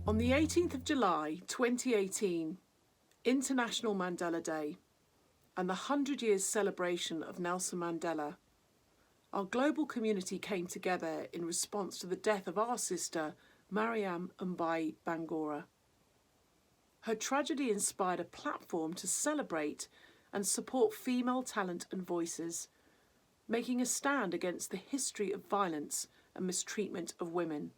On the 18th of July 2018, International Mandela Day, and the 100 years celebration of Nelson Mandela, our global community came together in response to the death of our sister, Mariam Mbai Bangura. Her tragedy inspired a platform to celebrate and support female talent and voices, making a stand against the history of violence and mistreatment of women.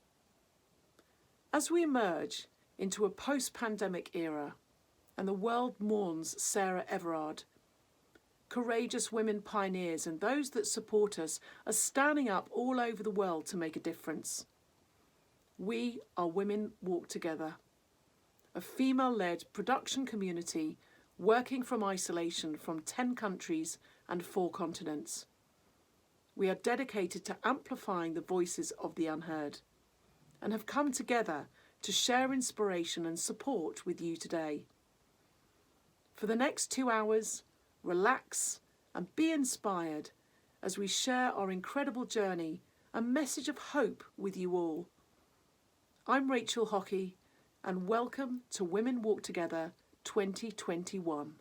As we emerge into a post-pandemic era and the world mourns Sarah Everard, courageous women pioneers and those that support us are standing up all over the world to make a difference. We are Women Walk Together, a female-led production community working from isolation from 10 countries and 4 continents. We are dedicated to amplifying the voices of the unheard and have come together to share inspiration and support with you today. For the next 2 hours, relax and be inspired as we share our incredible journey and message of hope with you all. I'm Rachel Hockey and welcome to Women Walk Together 2021.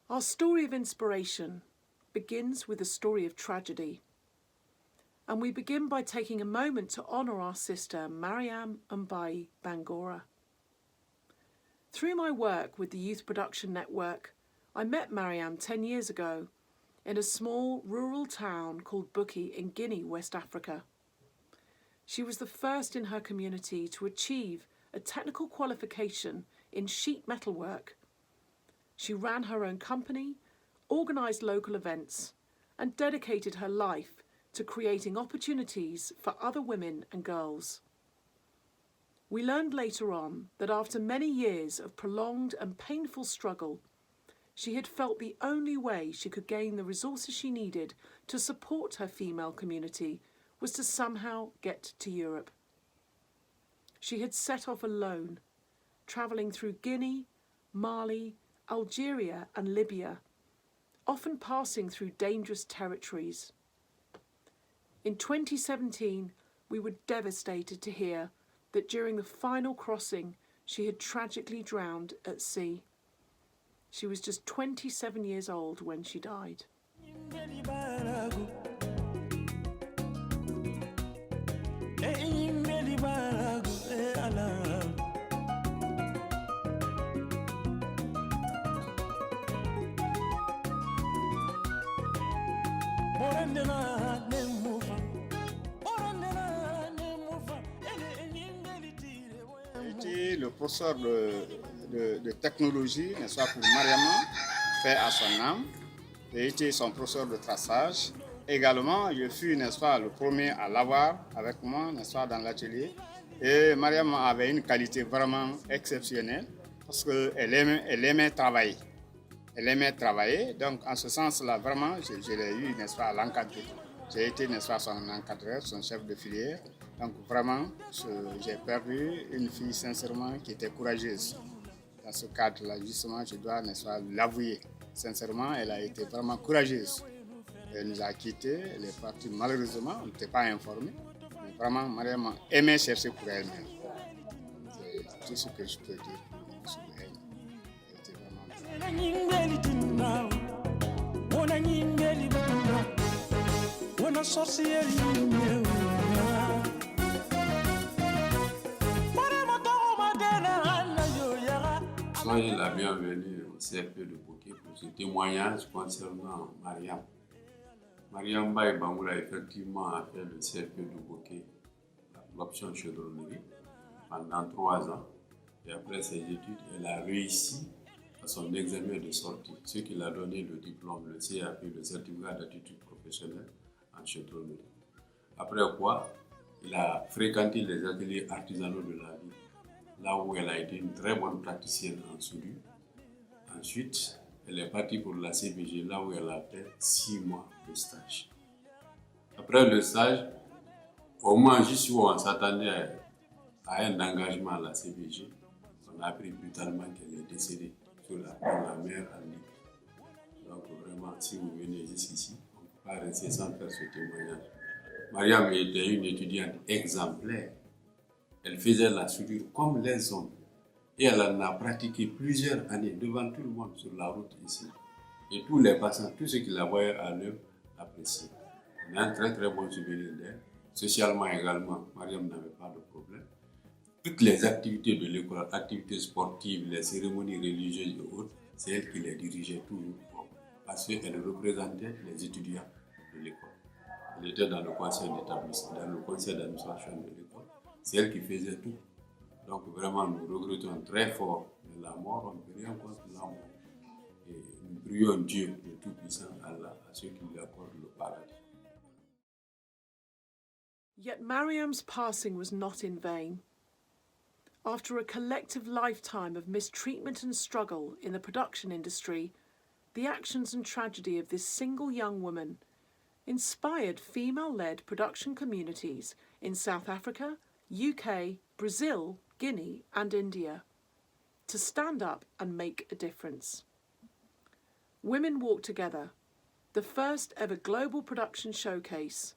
Our story of inspiration begins with a story of tragedy. And we begin by taking a moment to honour our sister Mariam Mbai Bangura. Through my work with the Youth Production Network, I met Mariam 10 years ago in a small rural town called Buki in Guinea, West Africa. She was the first in her community to achieve a technical qualification in sheet metal work. She ran her own company, organised local events, and dedicated her life to creating opportunities for other women and girls. We learned later on that after many years of prolonged and painful struggle, she had felt the only way she could gain the resources she needed to support her female community was to somehow get to Europe. She had set off alone, travelling through Guinea, Mali, Algeria and Libya, often passing through dangerous territories. In 2017, we were devastated to hear that during the final crossing, she had tragically drowned at sea. She was just 27 years old when she died. Été le professeur de technologie, n'est-ce pas, pour Mariama, fait à son âme. J'ai été son professeur de traçage. Également, je fus, n'est-ce pas, le premier à l'avoir avec moi, n'est-ce pas, dans l'atelier. Et Mariama avait une qualité vraiment exceptionnelle parce qu'elle aimait travailler. Elle aimait travailler, donc en ce sens-là, vraiment, je l'ai eu, n'est-ce pas, à l'encadrer. J'ai été, n'est-ce pas, son encadreur, son chef de filière. Donc vraiment, j'ai perdu une fille, sincèrement, qui était courageuse. Dans ce cadre-là, justement, je dois, n'est-ce pas, l'avouer. Sincèrement, elle a été vraiment courageuse. Elle nous a quittés, elle est partie malheureusement, on n'était pas informé. Mais vraiment, Mariam aimait chercher pour elle-même. C'est tout ce que je peux dire sur elle. Elle était vraiment... Soyez la bienvenue au CFP de Bouquet pour ce témoignage concernant Mariam. Mariam Baye Bangoula effectivement a fait le CFP de Bouquet, l'option chaudronnerie, pendant 3 ans. Et après ses études, elle a réussi à son examen de sortie, ce qui l'a donné le diplôme, le CAP, le certificat d'aptitude professionnelle en chaudronnerie. Après quoi, il a fréquenté les ateliers artisanaux de la ville, là où elle a été une très bonne praticienne en soudure. Ensuite, elle est partie pour la CBG, là où elle a fait 6 mois de stage. Après le stage, au moins juste où on s'attendait à un engagement à la CBG, on a appris brutalement qu'elle est décédée dans la mer en Libye. Donc vraiment, si vous venez jusqu'ici, on ne peut pas rester sans faire ce témoignage. Mariam était une étudiante exemplaire. Elle faisait la soudure comme les hommes. Et elle en a pratiqué plusieurs années devant tout le monde sur la route ici. Et tous les passants, tous ceux qui la voyaient à l'œuvre, l'appréciaient. On a un très très bon souvenir d'elle. Socialement également, Mariam n'avait pas de problème. Toutes les activités de l'école, activités sportives, les cérémonies religieuses et autres, c'est elle qui les dirigeait toujours. Parce qu'elle représentait les étudiants de l'école. Elle était dans le conseil d'établissement, dans le conseil d'administration de l'école. C'est elle qui faisait tout. Donc vraiment, nous regrettons très fort la mort, on ne peut rien contre la mort. Et nous prions Dieu, le Tout-Puissant Allah, à ceux qui lui accordent le paradis. Yet Mariam's passing was not in vain. After a collective lifetime of mistreatment and struggle in the production industry, the actions and tragedy of this single young woman inspired female-led production communities in South Africa, UK, Brazil, Guinea and India to stand up and make a difference. Women Walk Together, the first ever global production showcase,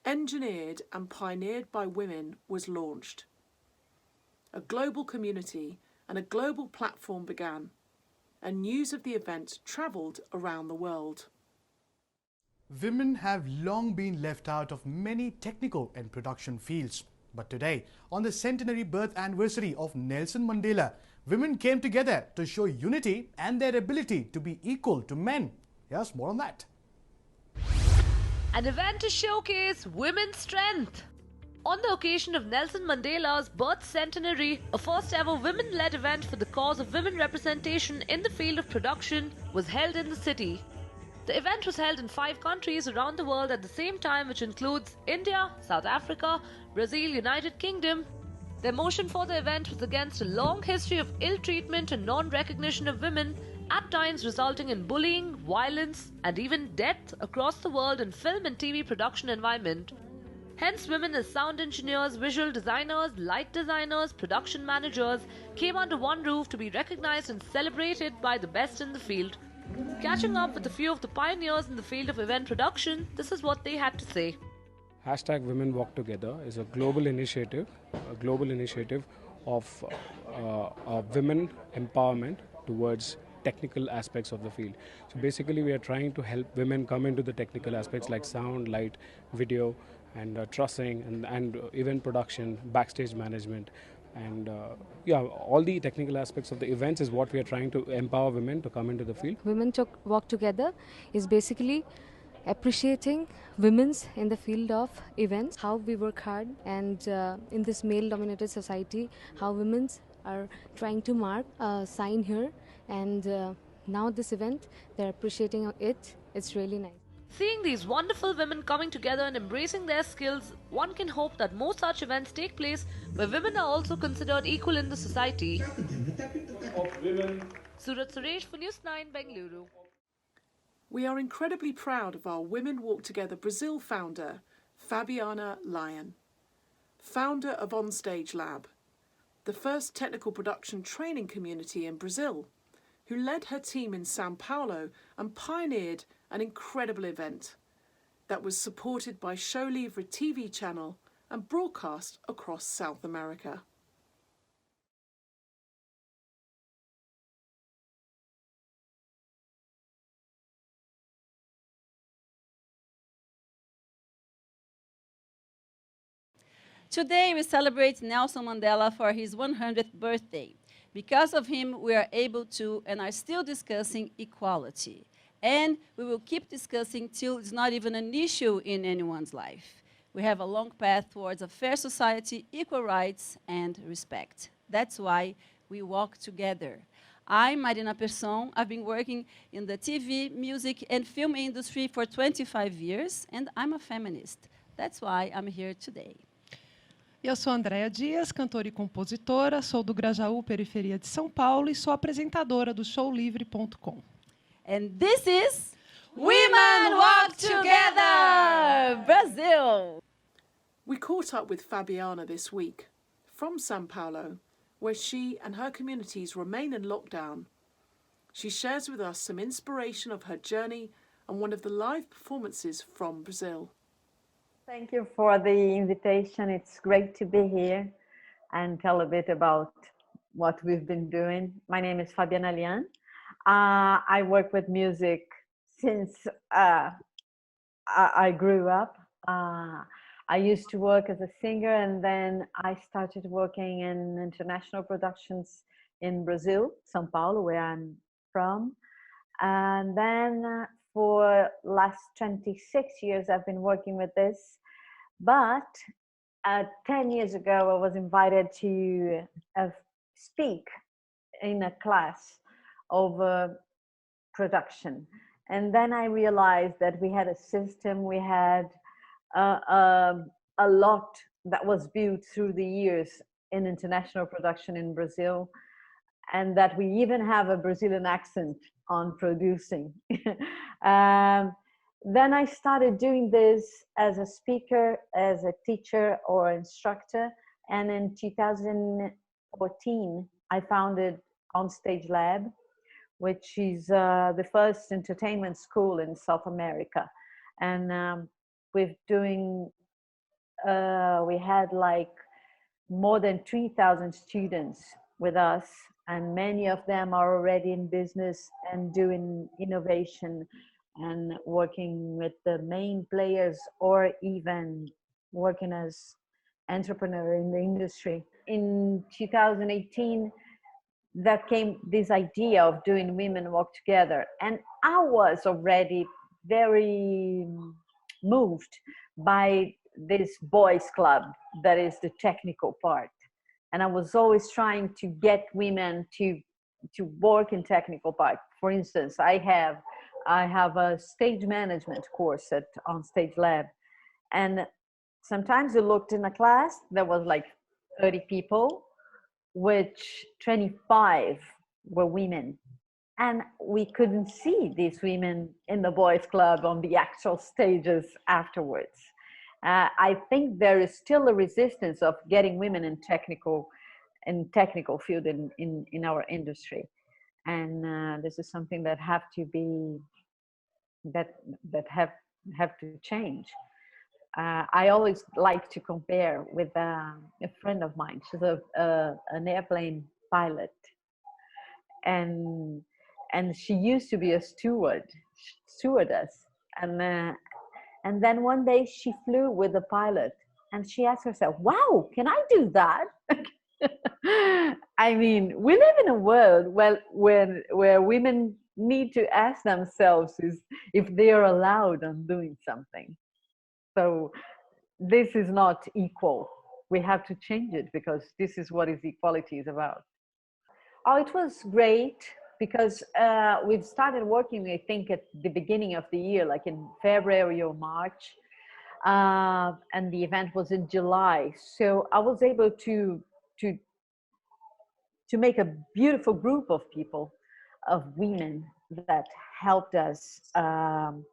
engineered and pioneered by women, was launched. A global community and a global platform began, and news of the event travelled around the world. Women have long been left out of many technical and production fields. But today, on the centenary birth anniversary of Nelson Mandela, women came together to show unity and their ability to be equal to men. Yes, more on that. An event to showcase women's strength. On the occasion of Nelson Mandela's birth centenary, a first ever women-led event for the cause of women representation in the field of production was held in the city. The event was held in 5 countries around the world at the same time, which includes India, South Africa, Brazil, United Kingdom. Their motion for the event was against a long history of ill treatment and non-recognition of women, at times resulting in bullying, violence, and even death across the world in film and TV production environment. Hence, women as sound engineers, visual designers, light designers, production managers came under one roof to be recognized and celebrated by the best in the field. Catching up with a few of the pioneers in the field of event production, this is what they had to say. Hashtag Women Walk Together is a global initiative of women empowerment towards technical aspects of the field. So basically we are trying to help women come into the technical aspects like sound, light, video and trussing and event production, backstage management. And all the technical aspects of the events is what we are trying to empower women to come into the field. Women Walk Together is basically appreciating women's in the field of events, how we work hard, and in this male-dominated society, how women are trying to mark a sign here, and now this event, they're appreciating it. It's really nice. Seeing these wonderful women coming together and embracing their skills, one can hope that more such events take place where women are also considered equal in the society. Surat Suresh for News 9, Bengaluru. We are incredibly proud of our Women Walk Together Brazil founder, Fabiana Lyon, founder of Onstage Lab, the first technical production training community in Brazil, who led her team in Sao Paulo and pioneered an incredible event that was supported by Show Livre TV channel and broadcast across South America. Today we celebrate Nelson Mandela for his 100th birthday. Because of him, we are able to and are still discussing equality. And we will keep discussing till it's not even an issue in anyone's life. We have a long path towards a fair society, equal rights, and respect. That's why we walk together. I'm Marina Persson. I've been working in the TV, music, and film industry for 25 years, and I'm a feminist. That's why I'm here today. Eu sou Andréa Dias, cantora e compositora, sou do Grajaú, periferia de São Paulo, e sou apresentadora do showlivre.com. And this is Women Walk Together, Brazil! We caught up with Fabiana this week from Sao Paulo, where she and her communities remain in lockdown. She shares with us some inspiration of her journey and one of the live performances from Brazil. Thank you for the invitation. It's great to be here and tell a bit about what we've been doing. My name is Fabiana Lyon. I work with music since I grew up. I used to work as a singer, and then I started working in international productions in Brazil, São Paulo, where I'm from. And then for last 26 years, I've been working with this. But 10 years ago, I was invited to speak in a class of production. And then I realized that we had a system, we had a lot that was built through the years in international production in Brazil, and that we even have a Brazilian accent on producing. Then I started doing this as a speaker, as a teacher or instructor. And in 2014, I founded Onstage Lab, which is the first entertainment school in South America. And we had like more than 3,000 students with us, and many of them are already in business and doing innovation and working with the main players, or even working as entrepreneur in the industry. In 2018, that came this idea of doing Women Walk Together. And I was already very moved by this boys club that is the technical part. And I was always trying to get women to work in technical part. For instance, I have a stage management course at Onstage Lab. And sometimes you looked in a class, there was like 30 people, which 25 were women. And we couldn't see these women in the boys club on the actual stages afterwards. I think there is still a resistance of getting women in technical field in our industry. And this is something that have to be, that have to change. I always like to compare with a friend of mine. She's an airplane pilot, and she used to be a stewardess, and then one day she flew with the pilot, and she asked herself, "Wow, can I do that?" I mean, we live in a world where women need to ask themselves is if they are allowed on doing something. So this is not equal. We have to change it because this is what equality is about. Oh, it was great because we've started working, I think, at the beginning of the year, like in February or March, and the event was in July. So I was able to make a beautiful group of people, of women that helped us and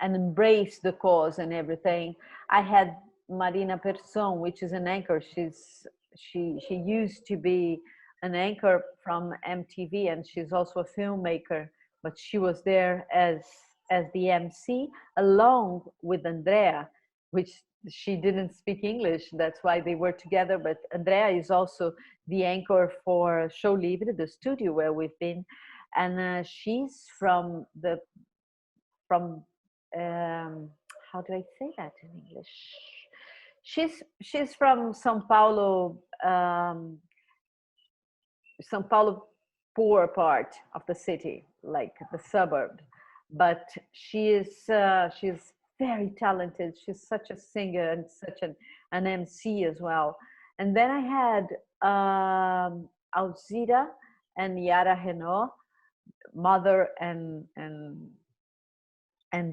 embrace the cause and everything. I had Marina Persson, which is an anchor. She used to be an anchor from MTV, and she's also a filmmaker. But she was there as the MC, along with Andrea, which she didn't speak English. That's why they were together. But Andrea is also the anchor for Show Livre, the studio where we've been, and she's from how do I say that in English? She's from São Paulo, São Paulo poor part of the city, like the suburb. But she's very talented. She's such a singer and such an MC as well. And then I had Alzira and Yara Renault, mother and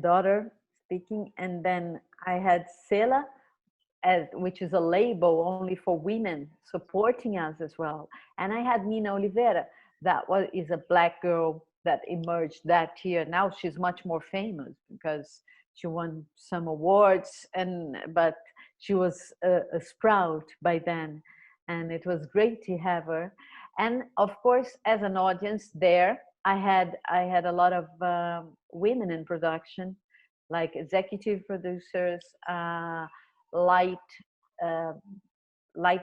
daughter speaking. And then I had Sela, which is a label only for women, supporting us as well. And I had Nina Oliveira, is a Black girl that emerged that year. Now she's much more famous because she won some awards, but she was a sprout by then. And it was great to have her. And of course, as an audience there, I had a lot of women in production, like executive producers, light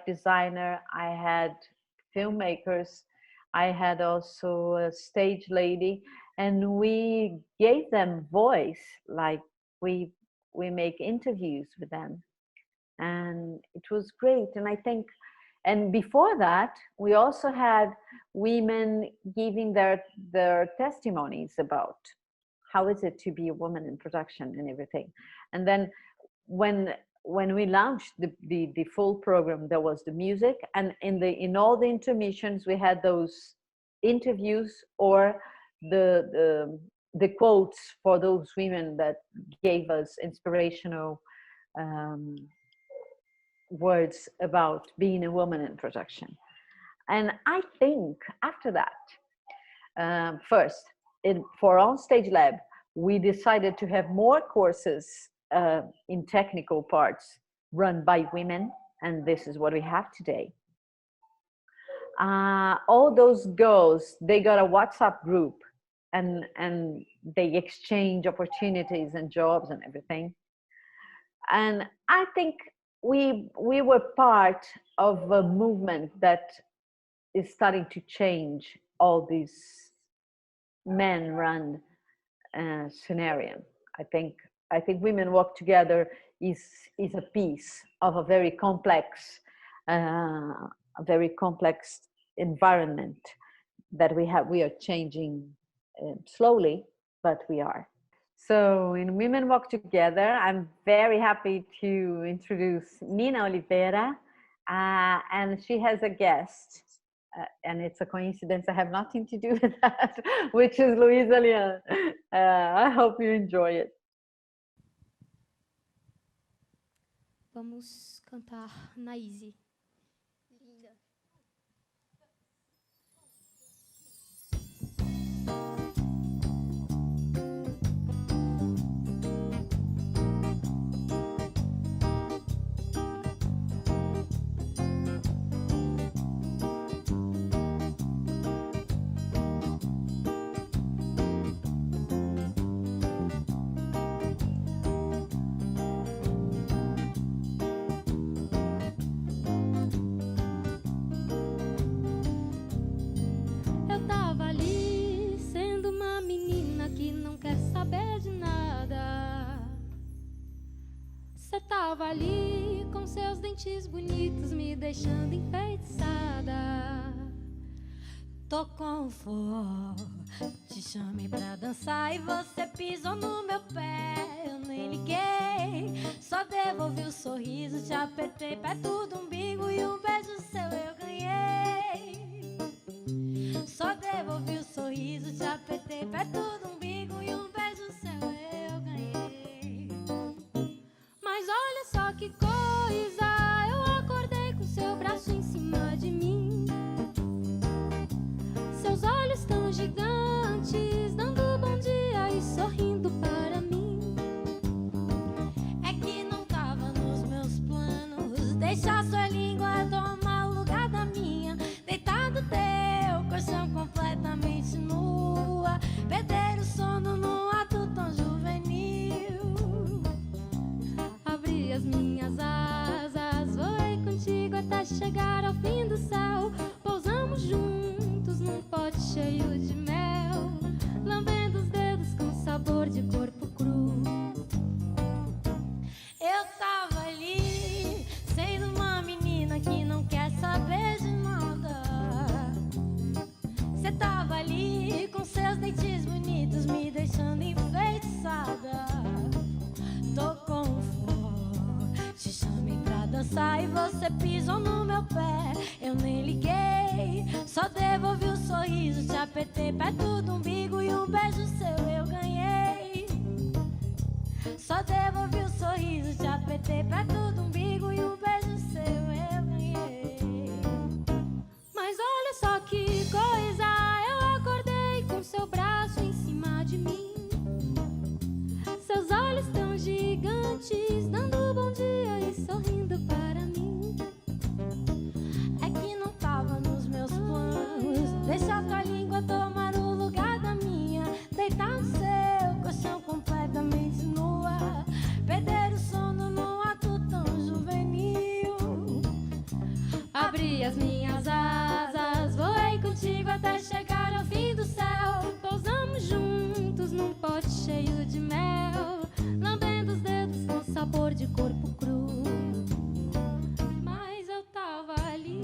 designer. I had filmmakers. I had also a stage lady, and we gave them voice. Like we make interviews with them, and it was great. And I think, and before that, we also had women giving their testimonies about how is it to be a woman in production and everything. And then when we launched the full program, there was the music, and in all the intermissions we had those interviews or the quotes for those women that gave us inspirational words about being a woman in production. And I think after that, first for OnStage Lab, we decided to have more courses in technical parts run by women, and this is what we have today. All those girls, they got a WhatsApp group, and they exchange opportunities and jobs and everything. And I think we were part of a movement that is starting to change all these men-run scenario. I think Women Work Together is a piece of a very complex environment that we have. We are changing slowly, but we are. So in Women Work Together, I'm very happy to introduce Nina Oliveira, and she has a guest, and it's a coincidence, I have nothing to do with that, which is Luisa Lian. I hope you enjoy it. Vamos cantar na Easy. Linda. Tava ali com seus dentes bonitos me deixando enfeitiçada. Tô com forró, te chamei pra dançar e você pisou no meu pé. Eu nem liguei, só devolvi o sorriso, te apertei perto do umbigo e um beijo seu eu ganhei. Só devolvi o sorriso, te apertei perto do umbigo e um beijo seu eu ganhei. Mas olha só que coisa, eu acordei com seu braço em cima de mim. Seus olhos tão gigantes, dando bom dia e sorrindo para mim. É que não tava nos meus planos deixar sua língua tomar o lugar da minha. Deitado teu colchão completamente nua, perder o sono num ato tão juvenil. Abri as minhas asas, voei contigo até chegar ao fim do céu. Pousamos juntos num pote cheio de mel, lambendo os dedos com sabor de corpo cru. Eu tava ali, sendo uma menina que não quer saber de nada. Cê tava ali, com seus dentes bonitos, me deixando enfeitiçada. Tô com forró, te chamei pra dançar e você pisou no meu pé. Eu nem liguei, só devolvi o sorriso, te apertei perto do umbigo e um beijo seu eu ganhei. Só devolvi o sorriso, te apertei perto do umbigo e um beijo seu eu ganhei. Mas olha só que coisa, eu acordei com seu braço em cima de mim. Seus olhos tão gigantes, dando bom dia e sorrindo para mim. É que não tava nos meus planos deixar tua língua tomar o lugar da minha. Deitar no seu colchão completamente nua, perder o sono num ato tão juvenil. Abri as minhas asas, voei contigo até chegar ao fim do céu. Pousamos juntos num pote cheio de mel, lambendo os dedos com sabor de corpo cru. Mas eu tava ali.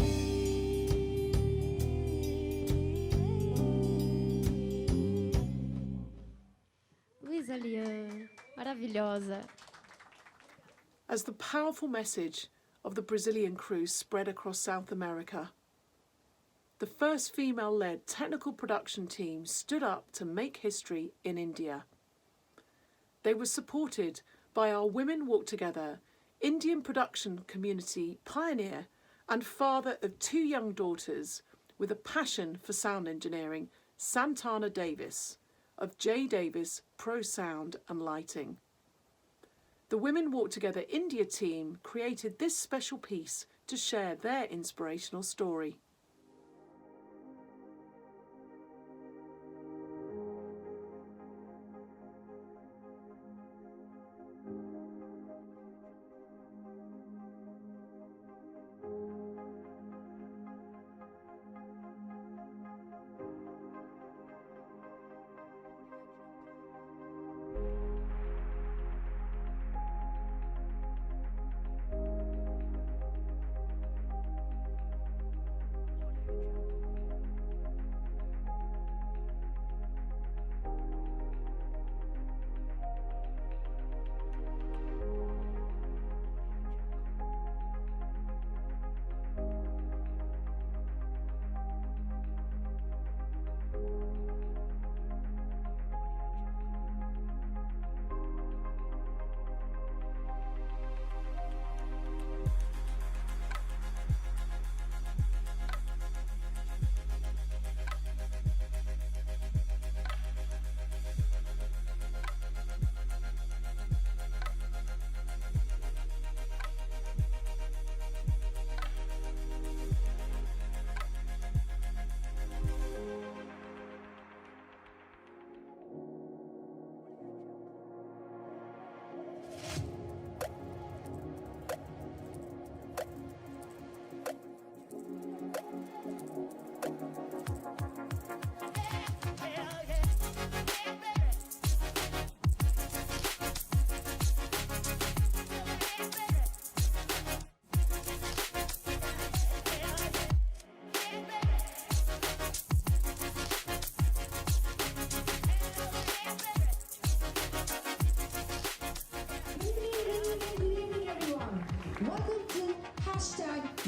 Luísa Lian, maravilhosa. As the powerful message of the Brazilian crew spread across South America, the first female-led technical production team stood up to make history in India. They were supported by our Women Walk Together Indian production community pioneer and father of 2 young daughters with a passion for sound engineering, Santana Davis of J. Davis Pro Sound and Lighting. The Women Walk Together India team created this special piece to share their inspirational story.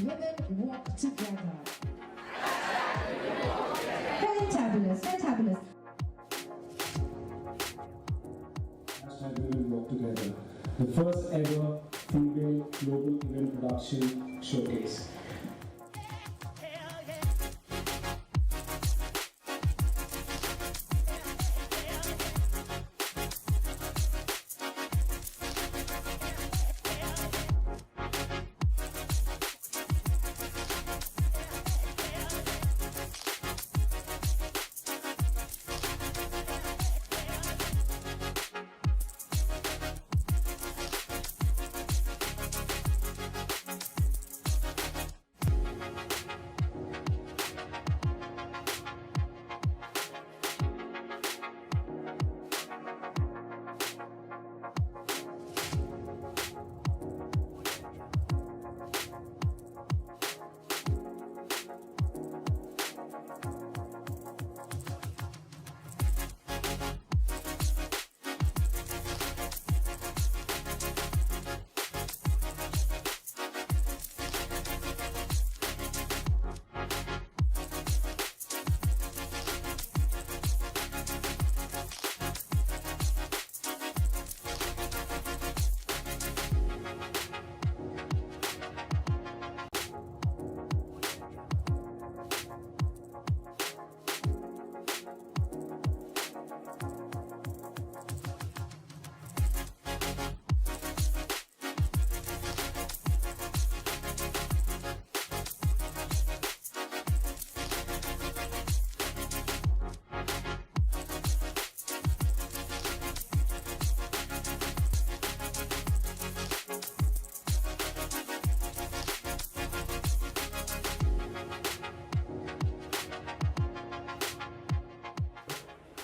Women walk together. Fantabulous, fantabulous. Women walk together. The first ever female global event production showcase.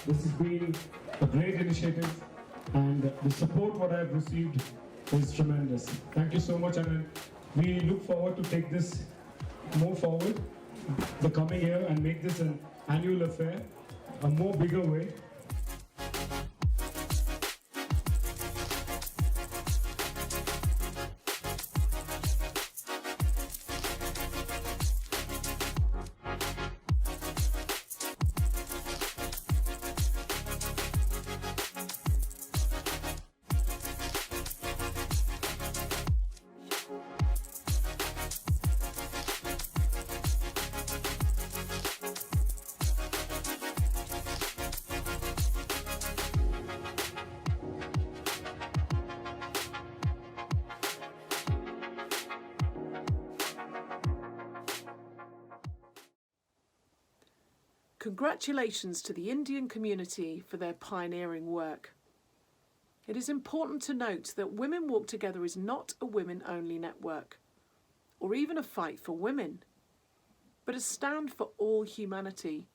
This has been a great initiative, and the support what I've received is tremendous. Thank you so much, and we look forward to take this more forward the coming year and make this an annual affair, a more bigger way. Congratulations to the Indian community for their pioneering work. It is important to note that Women Walk Together is not a women-only network, or even a fight for women, but a stand for all humanity.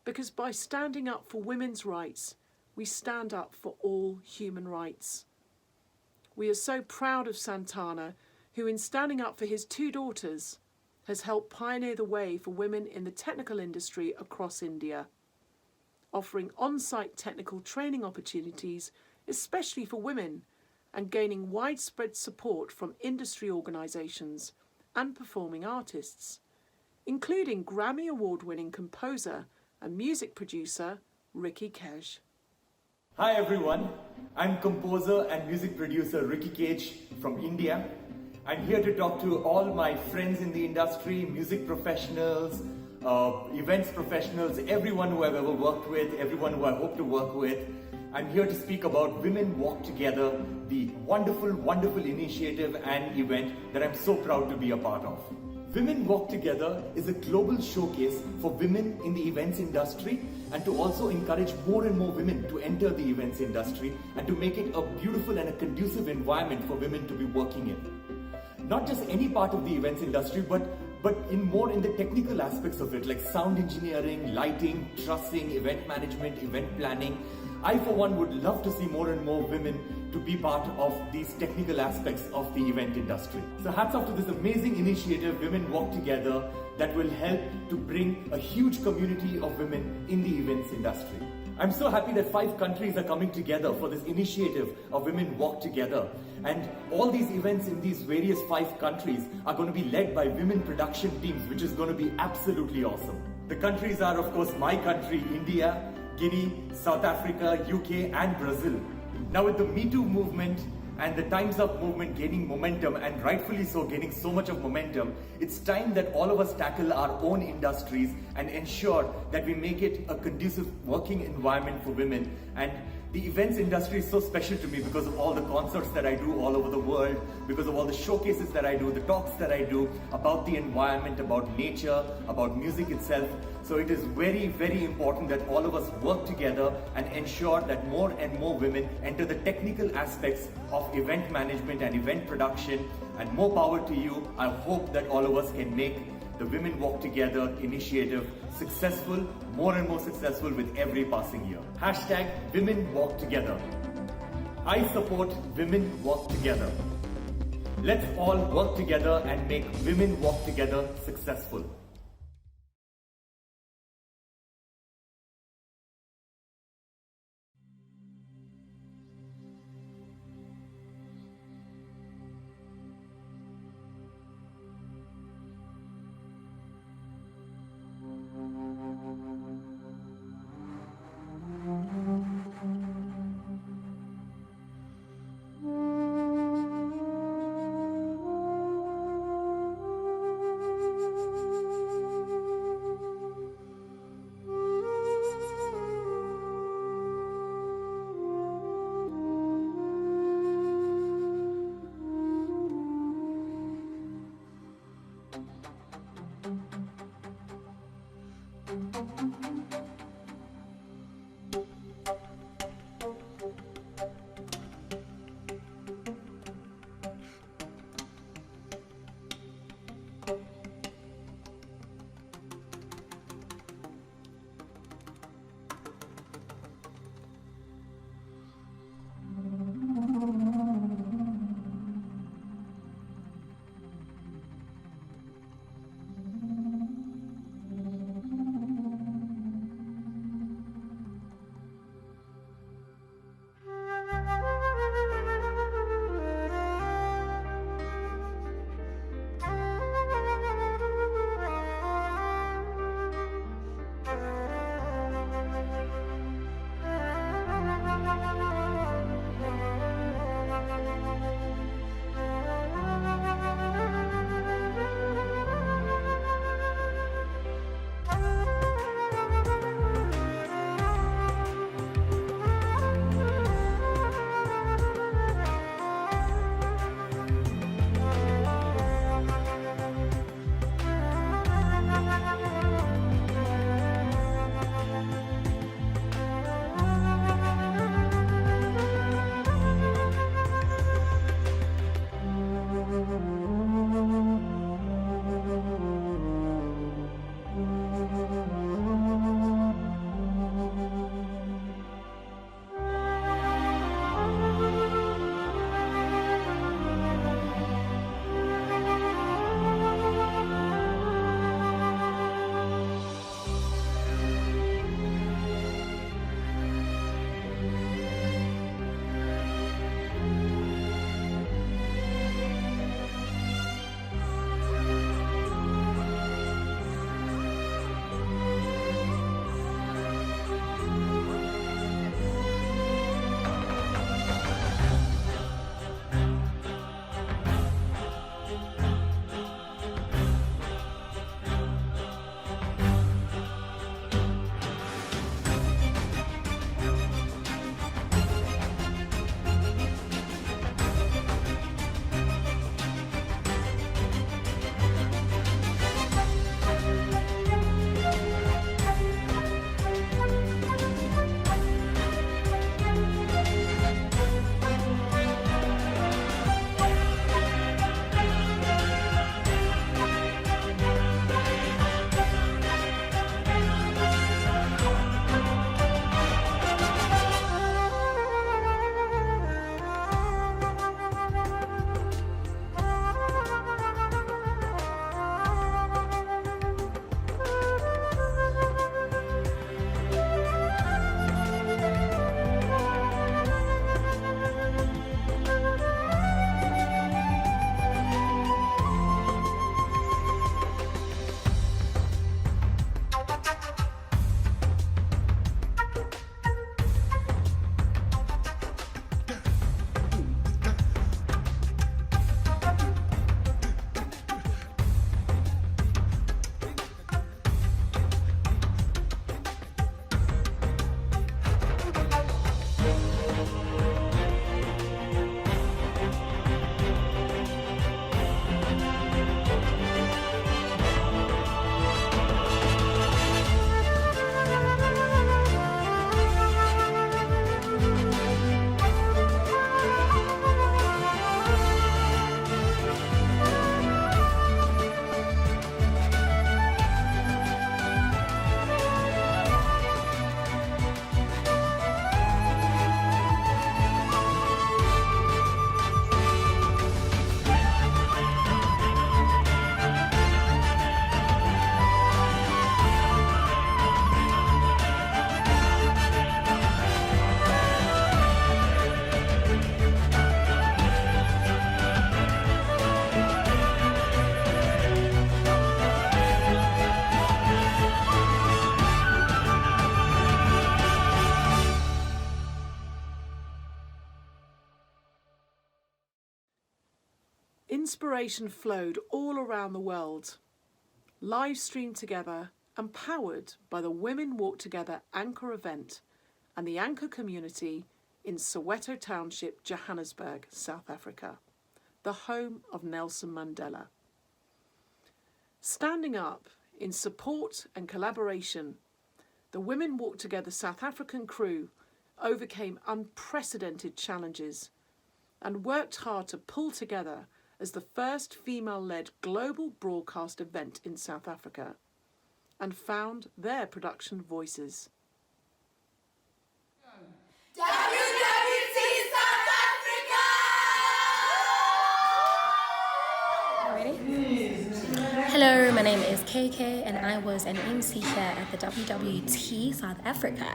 Because by standing up for women's rights, we stand up for all human rights. We are so proud of Santana, who in standing up for his two daughters, has helped pioneer the way for women in the technical industry across India, offering on-site technical training opportunities, especially for women, and gaining widespread support from industry organisations and performing artists, including Grammy Award-winning composer and music producer Ricky Kej. Hi everyone, I'm composer and music producer Ricky Kej from India. I'm here to talk to all my friends in the industry, music professionals, events professionals, everyone who I've ever worked with, everyone who I hope to work with. I'm here to speak about Women Walk Together, the wonderful, wonderful initiative and event that I'm so proud to be a part of. Women Walk Together is a global showcase for women in the events industry, and to also encourage more and more women to enter the events industry and to make it a beautiful and a conducive environment for women to be working in. Not just any part of the events industry, but more in the technical aspects of it, like sound engineering, lighting, trussing, event management, event planning. I, for one, would love to see more and more women to be part of these technical aspects of the event industry. So hats off to this amazing initiative, Women Walk Together, that will help to bring a huge community of women in the events industry. I'm so happy that 5 countries are coming together for this initiative of Women Walk Together. And all these events in these various 5 countries are going to be led by women production teams, which is going to be absolutely awesome. The countries are, of course, my country, India, Guinea, South Africa, UK, and Brazil. Now with the Me Too movement and the Time's Up movement gaining momentum, and rightfully so gaining so much of momentum, it's time that all of us tackle our own industries and ensure that we make it a conducive working environment for women. And the events industry is so special to me because of all the concerts that I do all over the world, because of all the showcases that I do, the talks that I do about the environment, about nature, about music itself. So it is very, very important that all of us work together and ensure that more and more women enter the technical aspects of event management and event production. And more power to you. I hope that all of us can make the Women Walk Together initiative successful, more and more successful with every passing year. Hashtag Women Walk Together. I support Women Walk Together. Let's all work together and make Women Walk Together successful. inspiration flowed all around the world, live streamed together and powered by the Women Walk Together Anchor event and the Anchor community in Soweto Township, Johannesburg, South Africa, the home of Nelson Mandela. Standing up in support and collaboration, the Women Walk Together South African crew overcame unprecedented challenges and worked hard to pull together as the first female-led global broadcast event in South Africa and found their production voices. WWT South Africa! Ready? Hello, my name is KK and I was an MC here at the WWT South Africa.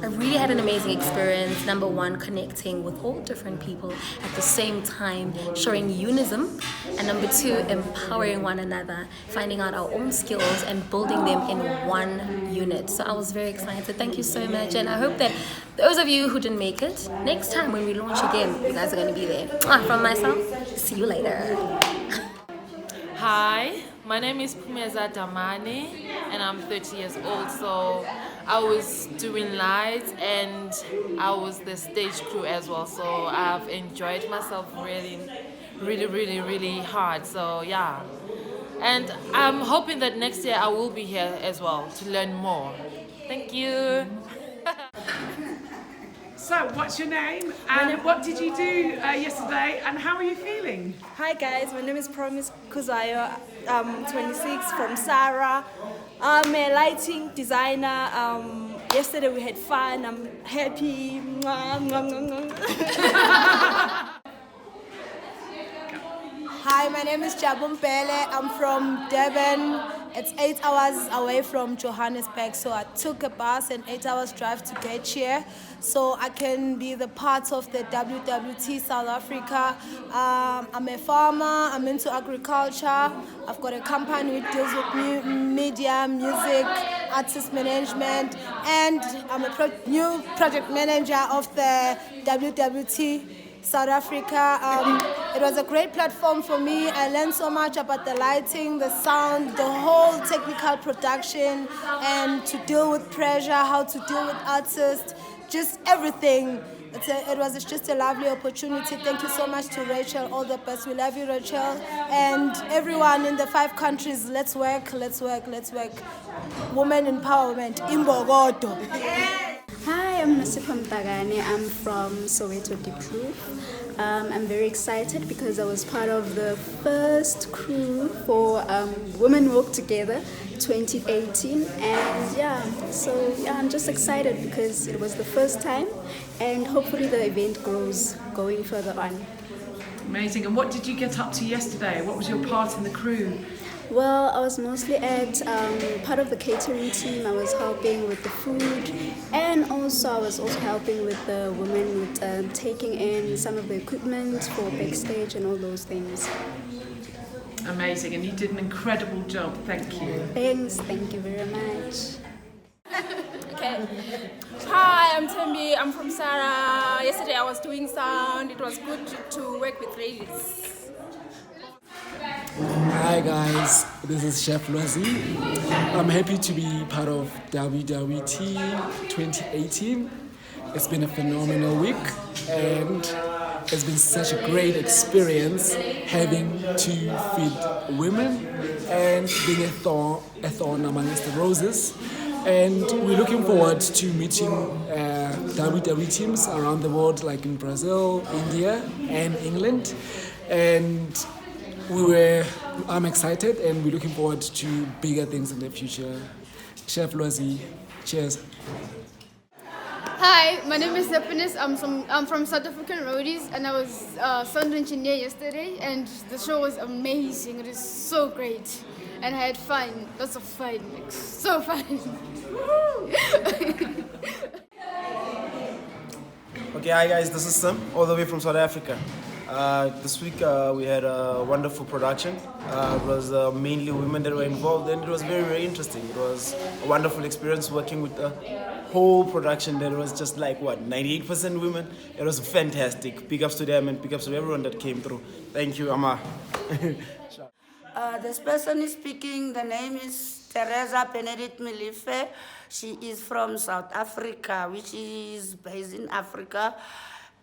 I really had an amazing experience. Number one, connecting with all different people at the same time, showing unison. And number two, empowering one another, finding out our own skills and building them in one unit. So I was very excited. Thank you so much. And I hope that those of you who didn't make it, next time when we launch again, you guys are going to be there. From myself, see you later. Hi, my name is Pumeza Damani and I'm 30 years old. So I was doing lights and I was the stage crew as well. So I've enjoyed myself really hard. So yeah, and I'm hoping that next year I will be here as well to learn more. Thank you. So, what's your name and what did you do yesterday and how are you feeling? Hi guys, my name is Promise Kuzayo. I'm 26 from Sarah. I'm a lighting designer. Yesterday we had fun. I'm happy. Hi, my name is Jabum Pele. I'm from Durban. It's 8 hours away from Johannesburg, so I took a bus and 8 hours drive to get here so I can be the part of the WWT South Africa. I'm a farmer, I'm into agriculture. I've got a company which deals with media, music, artist management, and I'm a new project manager of the WWT South Africa. It was a great platform for me. I learned so much about the lighting, the sound, the whole technical production, and to deal with pressure, how to deal with artists, just everything. It was just a lovely opportunity. Thank you so much to Rachel. All the best. We love you, Rachel. And everyone in the 5 countries, let's work, let's work, let's work. Women empowerment in Bogoto. Hi, I'm Nasipa Mtagane. I'm from Soweto Diepkloof. I'm very excited because I was part of the first crew for Women Walk Together 2018, and I'm just excited because it was the first time, and hopefully the event grows going further on. Amazing. And what did you get up to yesterday? What was your part in the crew? Well, I was mostly at part of the catering team. I was helping with the food, and also I was also helping with the women with taking in some of the equipment for backstage and all those things. Amazing, and you did an incredible job. Thank you. Thanks. Thank you very much. Okay. Hi, I'm Tembi. I'm from Sarah. Yesterday I was doing sound. It was good to work with ladies. Hi guys, this is Chef Lozi. I'm happy to be part of WWT 2018. It's been a phenomenal week and it's been such a great experience having to feed women and being a thorn amongst the roses. And we're looking forward to meeting WW teams around the world, like in Brazil, India, and England. And I'm excited, and we're looking forward to bigger things in the future. Chef Lozi, cheers. Hi, my name is Happiness. I'm from South African Roadies, and I was sound engineer yesterday, and the show was amazing. It is so great, and I had fun, lots of fun, like, so fun. Okay, hi guys, this is Sim, all the way from South Africa. This week we had a wonderful production. It was mainly women that were involved, and it was very, very interesting. It was a wonderful experience working with whole production that was just like, what, 98% women? It was fantastic. Big ups to them and big ups to everyone that came through. Thank you, Amma. This person is speaking. The name is Teresa Benedict Milife. She is from South Africa, which is based in Africa.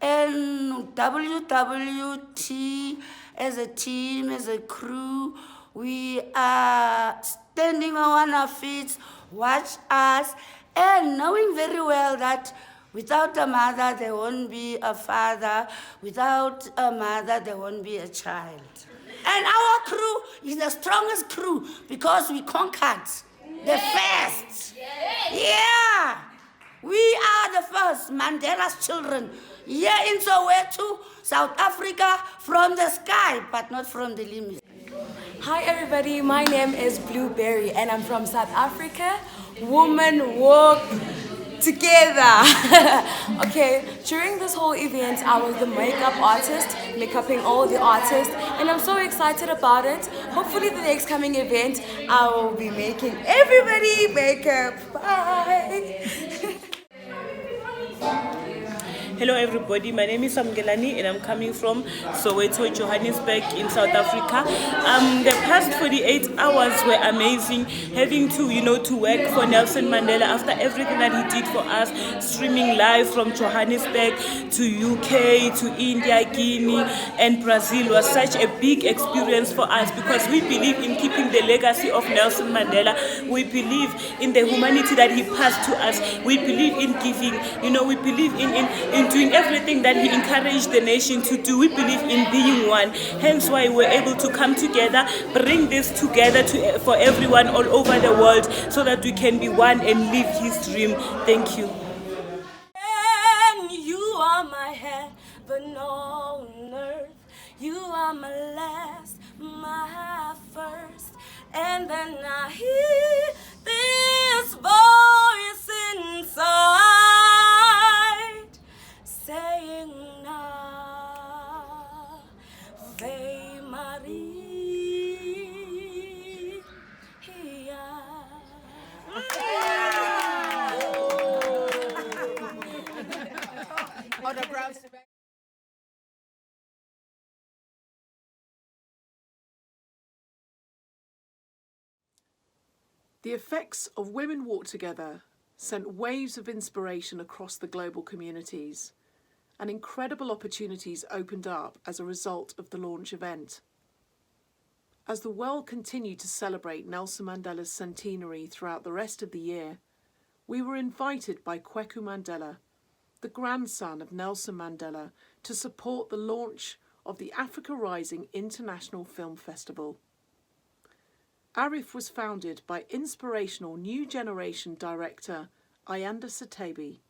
And WWT, as a team, as a crew, we are standing on our feet, watch us, and knowing very well that without a mother, there won't be a father. Without a mother, there won't be a child. And our crew is the strongest crew because we conquered the first. Yeah. We are the first, Mandela's children. Here in Soweto, South Africa, from the sky, but not from the limit. Hi everybody, my name is Blueberry and I'm from South Africa. Women walk together. Okay, during this whole event, I was the makeup artist, makeuping all the artists, and I'm so excited about it. Hopefully the next coming event, I will be making everybody makeup. Bye. Hello everybody, my name is Samgelani and I'm coming from Soweto, Johannesburg in South Africa. The past 48 hours were amazing, having to, to work for Nelson Mandela after everything that he did for us, streaming live from Johannesburg to UK, to India, Guinea and Brazil was such a big experience for us because we believe in keeping the legacy of Nelson Mandela. We believe in the humanity that he passed to us. We believe in giving, we believe in doing everything that he encouraged the nation to do. We believe in being one. Hence why we're able to come together, bring this together for everyone all over the world so that we can be one and live his dream. Thank you. And you are my heaven on earth. You are my last, my first. And then I hear this voice inside saying Ave Maria. Autographs. The effects of Women Walk Together sent waves of inspiration across the global communities, and incredible opportunities opened up as a result of the launch event. As the world continued to celebrate Nelson Mandela's centenary throughout the rest of the year, we were invited by Kweku Mandela, the grandson of Nelson Mandela, to support the launch of the Africa Rising International Film Festival. ARIF was founded by inspirational new generation director Ayanda Satebi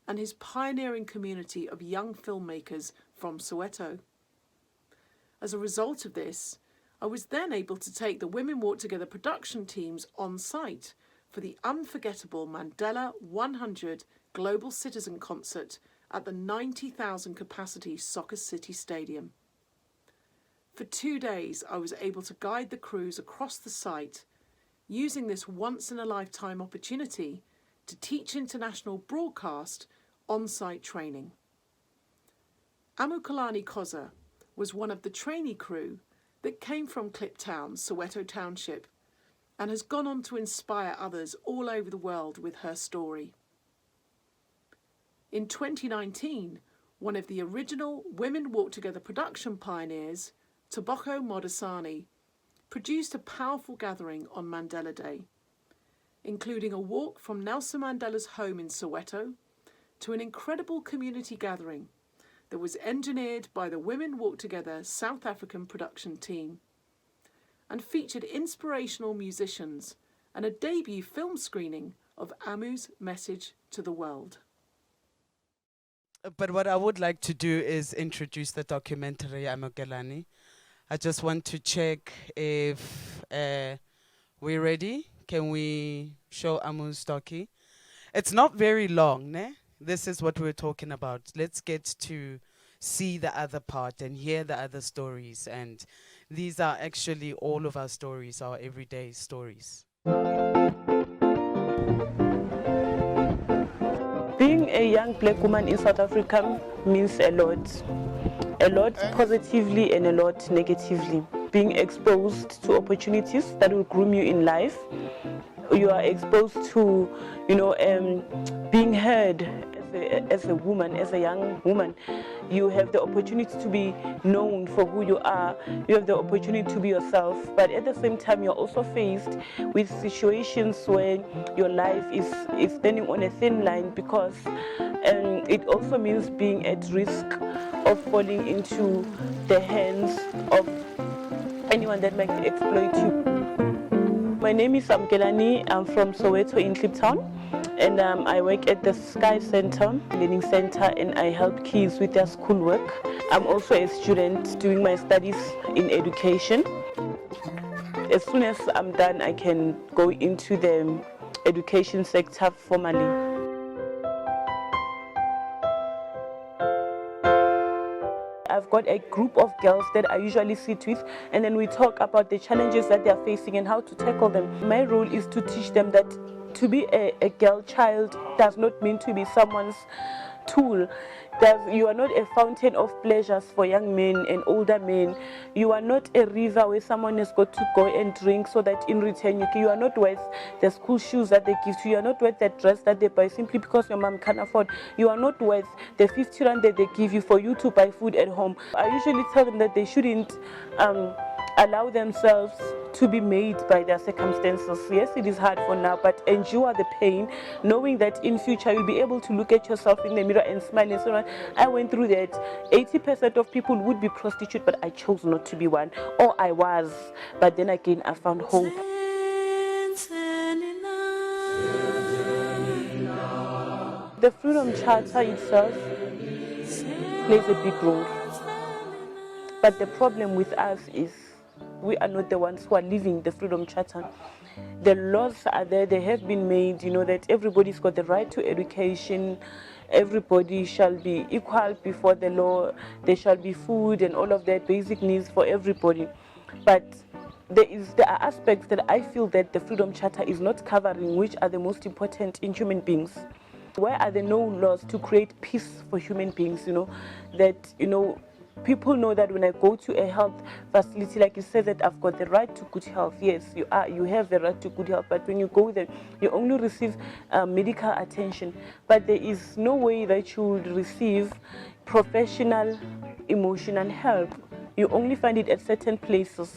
and his pioneering community of young filmmakers from Soweto. As a result of this, I was then able to take the Women Walk Together production teams on site for the unforgettable Mandela 100 Global Citizen Concert at the 90,000 capacity Soccer City Stadium. For 2 days, I was able to guide the crews across the site, using this once-in-a-lifetime opportunity to teach international broadcast on-site training. Amukalani Koza was one of the trainee crew that came from Kliptown, Soweto Township, and has gone on to inspire others all over the world with her story. In 2019, one of the original Women Walk Together production pioneers, Toboko Modisani, produced a powerful gathering on Mandela Day, including a walk from Nelson Mandela's home in Soweto to an incredible community gathering that was engineered by the Women Walk Together South African production team and featured inspirational musicians and a debut film screening of Amu's message to the world. But what I would like to do is introduce the documentary Amukelani. I just want to check if we're ready. Can we show Amu's docu? It's not very long, ne? This is what we're talking about. Let's get to see the other part and hear the other stories. And these are actually all of our stories, our everyday stories. a young black woman in South Africa means a lot positively and a lot negatively. Being exposed to opportunities that will groom you in life. You are exposed to, being heard as a woman, as a young woman. You have the opportunity to be known for who you are. You have the opportunity to be yourself. But at the same time, you're also faced with situations where your life is standing on a thin line, because it also means being at risk of falling into the hands of anyone that might exploit you. My name is Amkelani. I'm from Soweto in Kliptown. And I work at the Sky Center, Learning Center, and I help kids with their schoolwork. I'm also a student doing my studies in education. As soon as I'm done, I can go into the education sector formally. I've got a group of girls that I usually sit with, and then we talk about the challenges that they're facing and how to tackle them. My role is to teach them that to be a girl child does not mean to be someone's tool. You are not a fountain of pleasures for young men and older men. You are not a river where someone has got to go and drink so that in return you are not worth the school shoes that they give to you. You are not worth the dress that they buy simply because your mom can't afford. You are not worth the 50 rand that they give you for you to buy food at home. I usually tell them that they shouldn't allow themselves to be made by their circumstances. Yes, it is hard for now, but endure the pain, knowing that in future you'll be able to look at yourself in the mirror and smile and so on. I went through that. 80% of people would be prostitute, but I chose not to be one. Or I was, but then again I found hope. The Freedom Charter itself plays a big role. But the problem with us is we are not the ones who are living the Freedom Charter. The laws are there, they have been made, that everybody's got the right to education, everybody shall be equal before the law, there shall be food and all of that, basic needs for everybody. But there are aspects that I feel that the Freedom Charter is not covering, which are the most important in human beings. Why are there no laws to create peace for human beings, people know that when I go to a health facility, like you said, that I've got the right to good health. Yes, you have the right to good health, but when you go there, you only receive medical attention. But there is no way that you would receive professional emotional help. You only find it at certain places.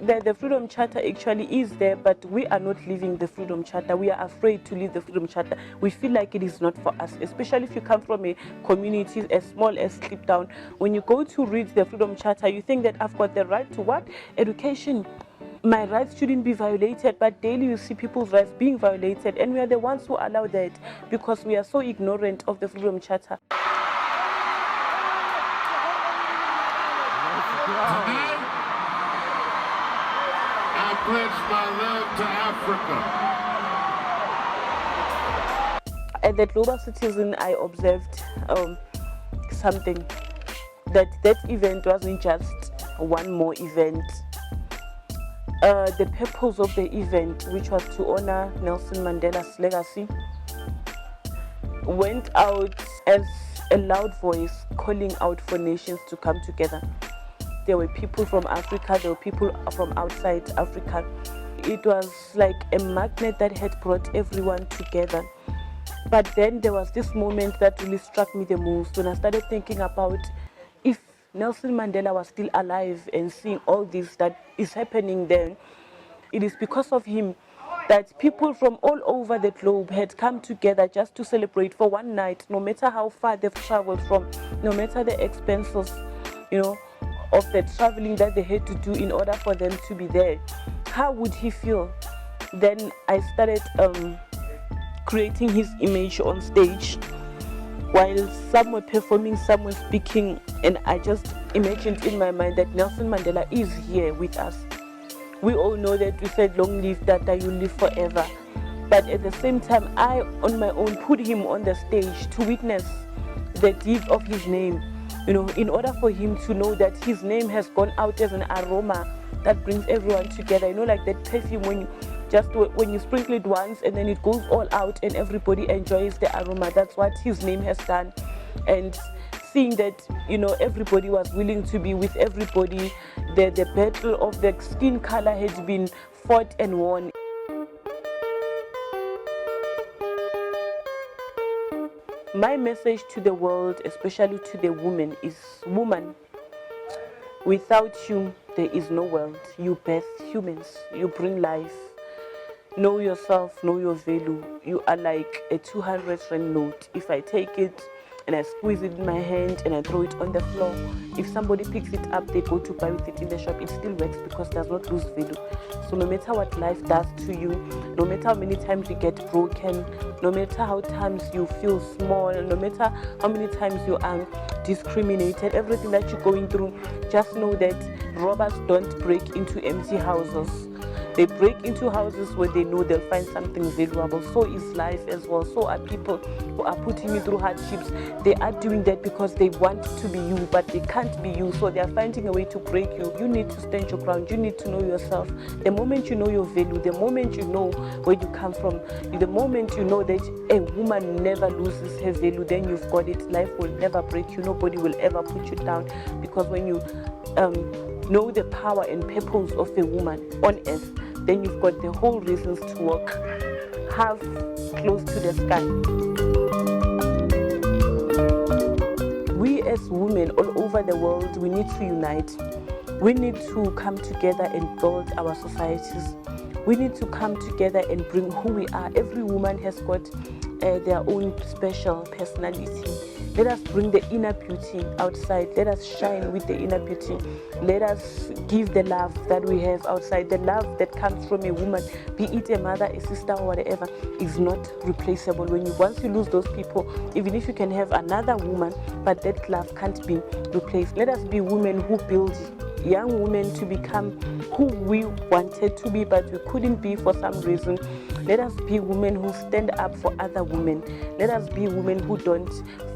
The Freedom Charter actually is there, but we are not living the Freedom Charter. We are afraid to live the Freedom Charter. We feel like it is not for us, especially if you come from a community as small as Kliptown. When you go to read the Freedom Charter, you think that I've got the right to what? Education. My rights shouldn't be violated, but daily you see people's rights being violated, and we are the ones who allow that because we are so ignorant of the Freedom Charter. I pledge my love to Africa. At the Global Citizen, I observed something, that event wasn't just one more event. The purpose of the event, which was to honor Nelson Mandela's legacy, went out as a loud voice calling out for nations to come together. There were people from Africa, there were people from outside Africa. It was like a magnet that had brought everyone together. But then there was this moment that really struck me the most when I started thinking about if Nelson Mandela was still alive and seeing all this that is happening then, it is because of him that people from all over the globe had come together just to celebrate for one night, no matter how far they've traveled from, no matter the expenses, of the traveling that they had to do in order for them to be there. How would he feel? Then I started creating his image on stage while some were performing, some were speaking, and I just imagined in my mind that Nelson Mandela is here with us. We all know that we said, long live Tata, you live forever. But at the same time, I on my own put him on the stage to witness the deed of his name, You know, in order for him to know that his name has gone out as an aroma that brings everyone together. You know, like that perfume when you sprinkle it once and then it goes all out and everybody enjoys the aroma. That's what his name has done. And seeing that, you know, everybody was willing to be with everybody, the battle of the skin color had been fought and won. My message to the world, especially to the women, is: woman, without you, there is no world. You birth humans, you bring life. Know yourself, know your value. You are like a 200 rand note. If I take it and I squeeze it in my hand and I throw it on the floor, if somebody picks it up, they go to buy with it in the shop, it still works because it does not lose value. So no matter what life does to you, no matter how many times you get broken, no matter how times you feel small, no matter how many times you are discriminated, everything that you're going through, just know that robbers don't break into empty houses. They break into houses where they know they'll find something valuable. So is life as well. So are people who are putting you through hardships. They are doing that because they want to be you, but they can't be you. So they are finding a way to break you. You need to stand your ground. You need to know yourself. The moment you know your value, the moment you know where you come from, the moment you know that a woman never loses her value, then you've got it. Life will never break you. Nobody will ever put you down. Because when you know the power and purpose of a woman on earth, then you've got the whole reasons to walk half close to the sky. We as women all over the world, we need to unite. We need to come together and build our societies. We need to come together and bring who we are. Every woman has got their own special personality. Let us bring the inner beauty outside. Let us shine with the inner beauty. Let us give the love that we have outside. The love that comes from a woman, be it a mother, a sister, or whatever, is not replaceable. Once you lose those people, even if you can have another woman, but that love can't be replaced. Let us be women who build young women to become who we wanted to be, but we couldn't be for some reason. Let us be women who stand up for other women. Let us be women who don't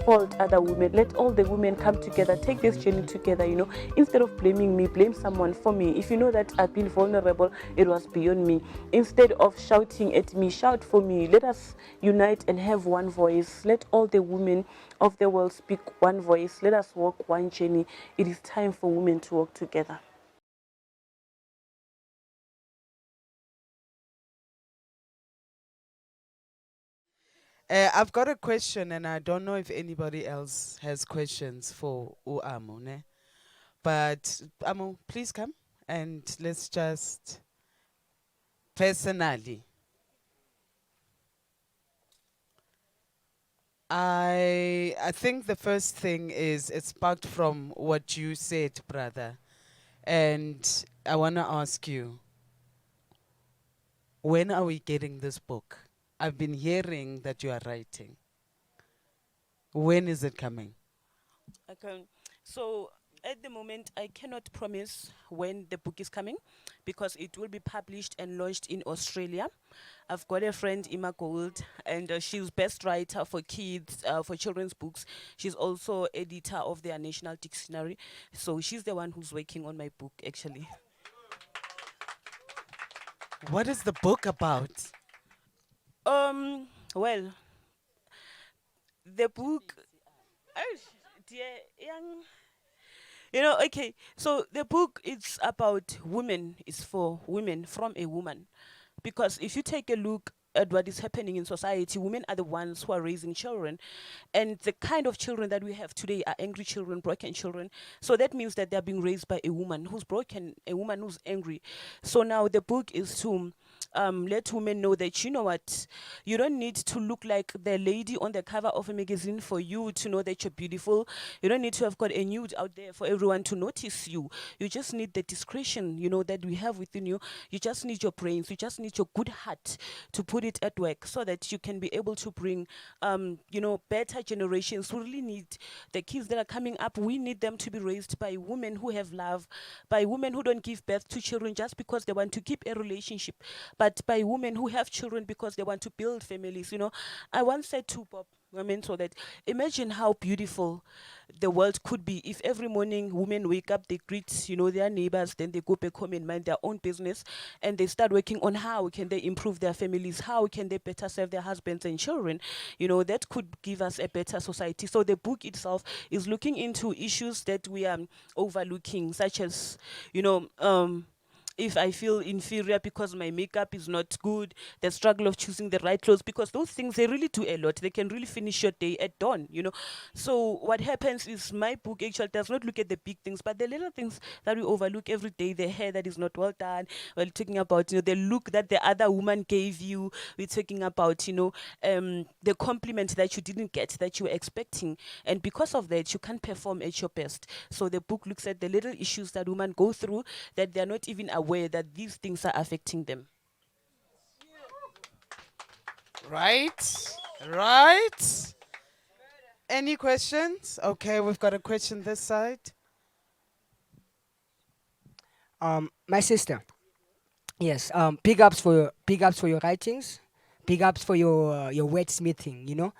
fault other women. Let all the women come together, take this journey together, you know. Instead of blaming me, blame someone for me. If you know that I've been vulnerable, it was beyond me. Instead of shouting at me, shout for me. Let us unite and have one voice. Let all the women of the world speak one voice. Let us walk one journey. It is time for women to walk together. I've got a question, and I don't know if anybody else has questions for Amo, ne? But Amo, please come and let's just personally. I think the first thing is it sparked from what you said, brother, and I want to ask you, when are we getting this book? I've been hearing that you are writing. When is it coming? Okay, so at the moment, I cannot promise when the book is coming because it will be published and launched in Australia. I've got a friend, Emma Gold, and she's best writer for kids, for children's books. She's also editor of their national dictionary. So she's the one who's working on my book, actually. What is the book about? Well, the book, okay, so the book is about women, it's for women, from a woman. Because if you take a look at what is happening in society, women are the ones who are raising children. And the kind of children that we have today are angry children, broken children. So that means that they're being raised by a woman who's broken, a woman who's angry. So now the book is to let women know that, you know what, you don't need to look like the lady on the cover of a magazine for you to know that you're beautiful. You don't need to have got a nude out there for everyone to notice you. You just need the discretion, you know, that we have within you. You just need your brains. You just need your good heart to put it at work so that you can be able to bring, better generations. We really need the kids that are coming up. We need them to be raised by women who have love, by women who don't give birth to children just because they want to keep a relationship, but by women who have children because they want to build families. You know, I once said to Bob, women, so that imagine how beautiful the world could be if every morning women wake up, they greet, their neighbors, then they go back home and mind their own business, and they start working on how can they improve their families, how can they better serve their husbands and children. That could give us a better society. So the book itself is looking into issues that we are overlooking, such as, if I feel inferior because my makeup is not good, the struggle of choosing the right clothes, because those things, they really do a lot. They can really finish your day at dawn. So what happens is my book actually does not look at the big things, but the little things that we overlook every day, the hair that is not well done. We're talking about, the look that the other woman gave you. We're talking about, the compliment that you didn't get, that you were expecting. And because of that, you can't perform at your best. So the book looks at the little issues that women go through, that they're not even aware that these things are affecting them. Right? Right? Any questions? Okay, we've got a question this side. My sister. Yes. Big ups for your writings. Big ups for your wordsmithing.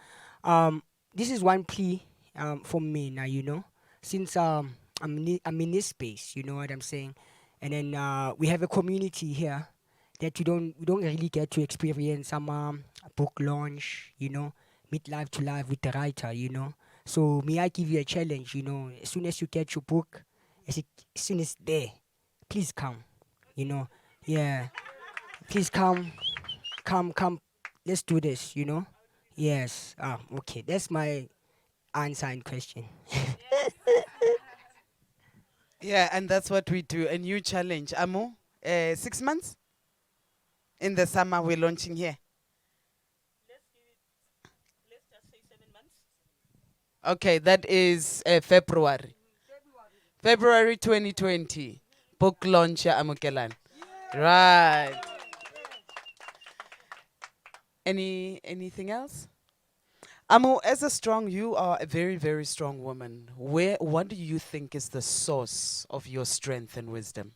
This is one plea for me now. Since I'm in this space. You know what I'm saying. And then we have a community here that we don't really get to experience some book launch, meet live to live with the writer, So may I give you a challenge, as soon as you get your book, as soon as there, please come, yeah, please come, let's do this, Yes, okay, that's my answer and question. Yeah, and that's what we do. A new challenge. Amo, 6 months? In the summer, we're launching here. Let's just say 7 months. Okay, that is February. February 2020. Book launch ya Amukelani. Right. Anything else? Amo, as a strong, you are a very, very strong woman. What do you think is the source of your strength and wisdom?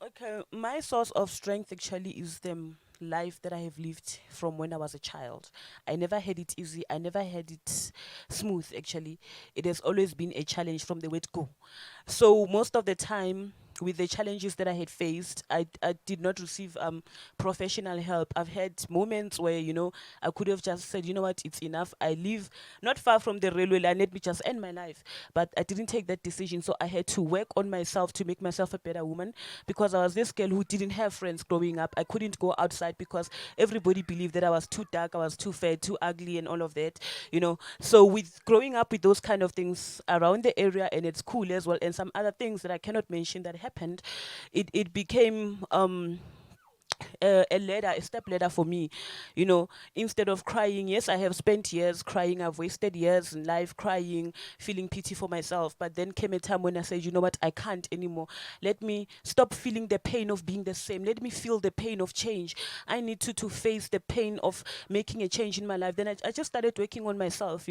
Okay, my source of strength actually is the life that I have lived from when I was a child. I never had it easy. I never had it smooth, actually. It has always been a challenge from the word go. So most of the time, with the challenges that I had faced, I did not receive professional help. I've had moments where, I could have just said, you know what, it's enough. I live not far from the railway line, let me just end my life. But I didn't take that decision, so I had to work on myself to make myself a better woman, because I was this girl who didn't have friends growing up. I couldn't go outside because everybody believed that I was too dark, I was too fair, too ugly, and all of that, So with growing up with those kind of things around the area and at school as well, and some other things that I cannot mention that happened, it became a step ladder for me, instead of crying. Yes, I have spent years crying. I've wasted years in life crying, feeling pity for myself. But then came a time when I said, you know what, I can't anymore. Let me stop feeling the pain of being the same. Let me feel the pain of change. I need to face the pain of making a change in my life. Then I just started working on myself,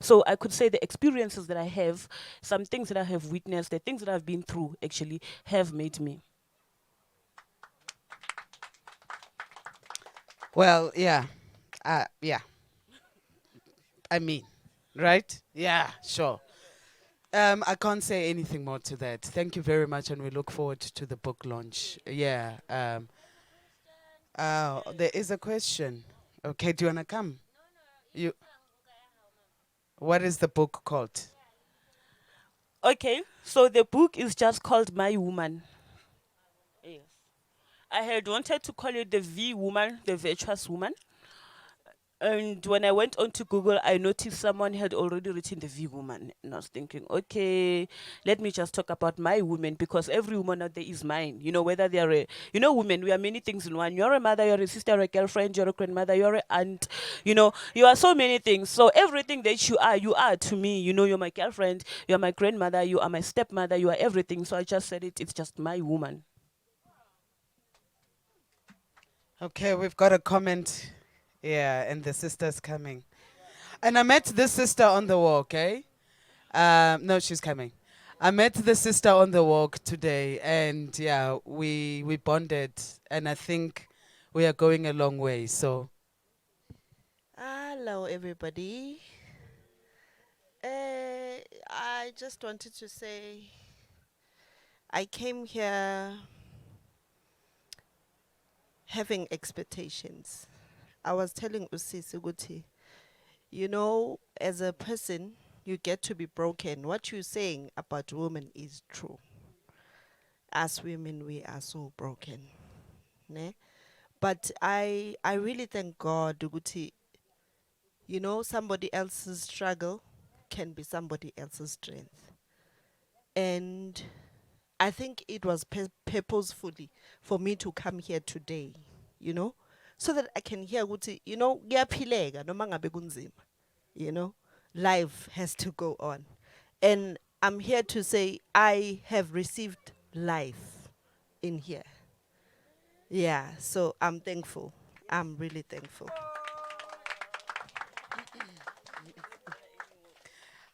So I could say the experiences that I have, some things that I have witnessed, the things that I've been through actually have made me. Well, yeah. Yeah. I mean, right? Yeah, sure. I can't say anything more to that. Thank you very much, and we look forward to the book launch. Yeah. There is a question. Okay, do you wanna come? You. What is the book called? Okay, so the book is just called My Woman. Yes. I had wanted to call it the V Woman, the Virtuous Woman. And when I went onto Google, I noticed someone had already written the V Woman. And I was thinking, okay, let me just talk about my woman, because every woman out there is mine. Whether they are women, we are many things in one. You're a mother, you're a sister, you're a girlfriend, you're a grandmother, you're an aunt. You are so many things. So everything that you are to me. You're my girlfriend, you're my grandmother, you are my stepmother, you are everything. So I just said it's just my woman. Okay, we've got a comment. Yeah, and the sister's coming. And I met this sister on the walk, eh? No, she's coming. I met the sister on the walk today, and yeah, we bonded, and I think we are going a long way, so. Hello, everybody. I just wanted to say I came here having expectations. I was telling Usisi Guti, you know, as a person, you get to be broken. What you're saying about women is true. As women, we are so broken. Ne? But I really thank God, Guti, you know, somebody else's struggle can be somebody else's strength. And I think it was purposefully for me to come here today, you know, so that I can hear ukuthi, you know, kuyaphileka noma ngabe kunzima. You know, life has to go on. And I'm here to say I have received life in here. Yeah, so I'm thankful. I'm really thankful.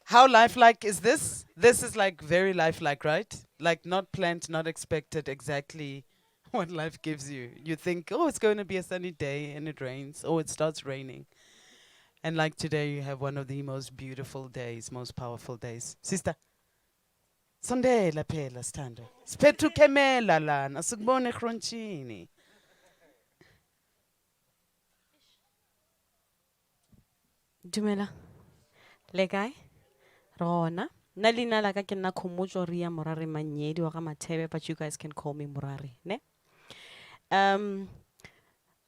How lifelike is this? This is like very lifelike, right? Like not planned, not expected, exactly what life gives you. You think, oh, it's going to be a sunny day and it rains, or it starts raining. And like today, you have one of the most beautiful days, most powerful days. Sister, sondela phela Sithando. Siphethe ukemela lana, sikubone khronchini. Dumela. Le kae? Rona. Nna leina la ka ke nna Khomotso Ria Morare Manyedi wa ga Mathebe, but you guys can call me Morare, ne?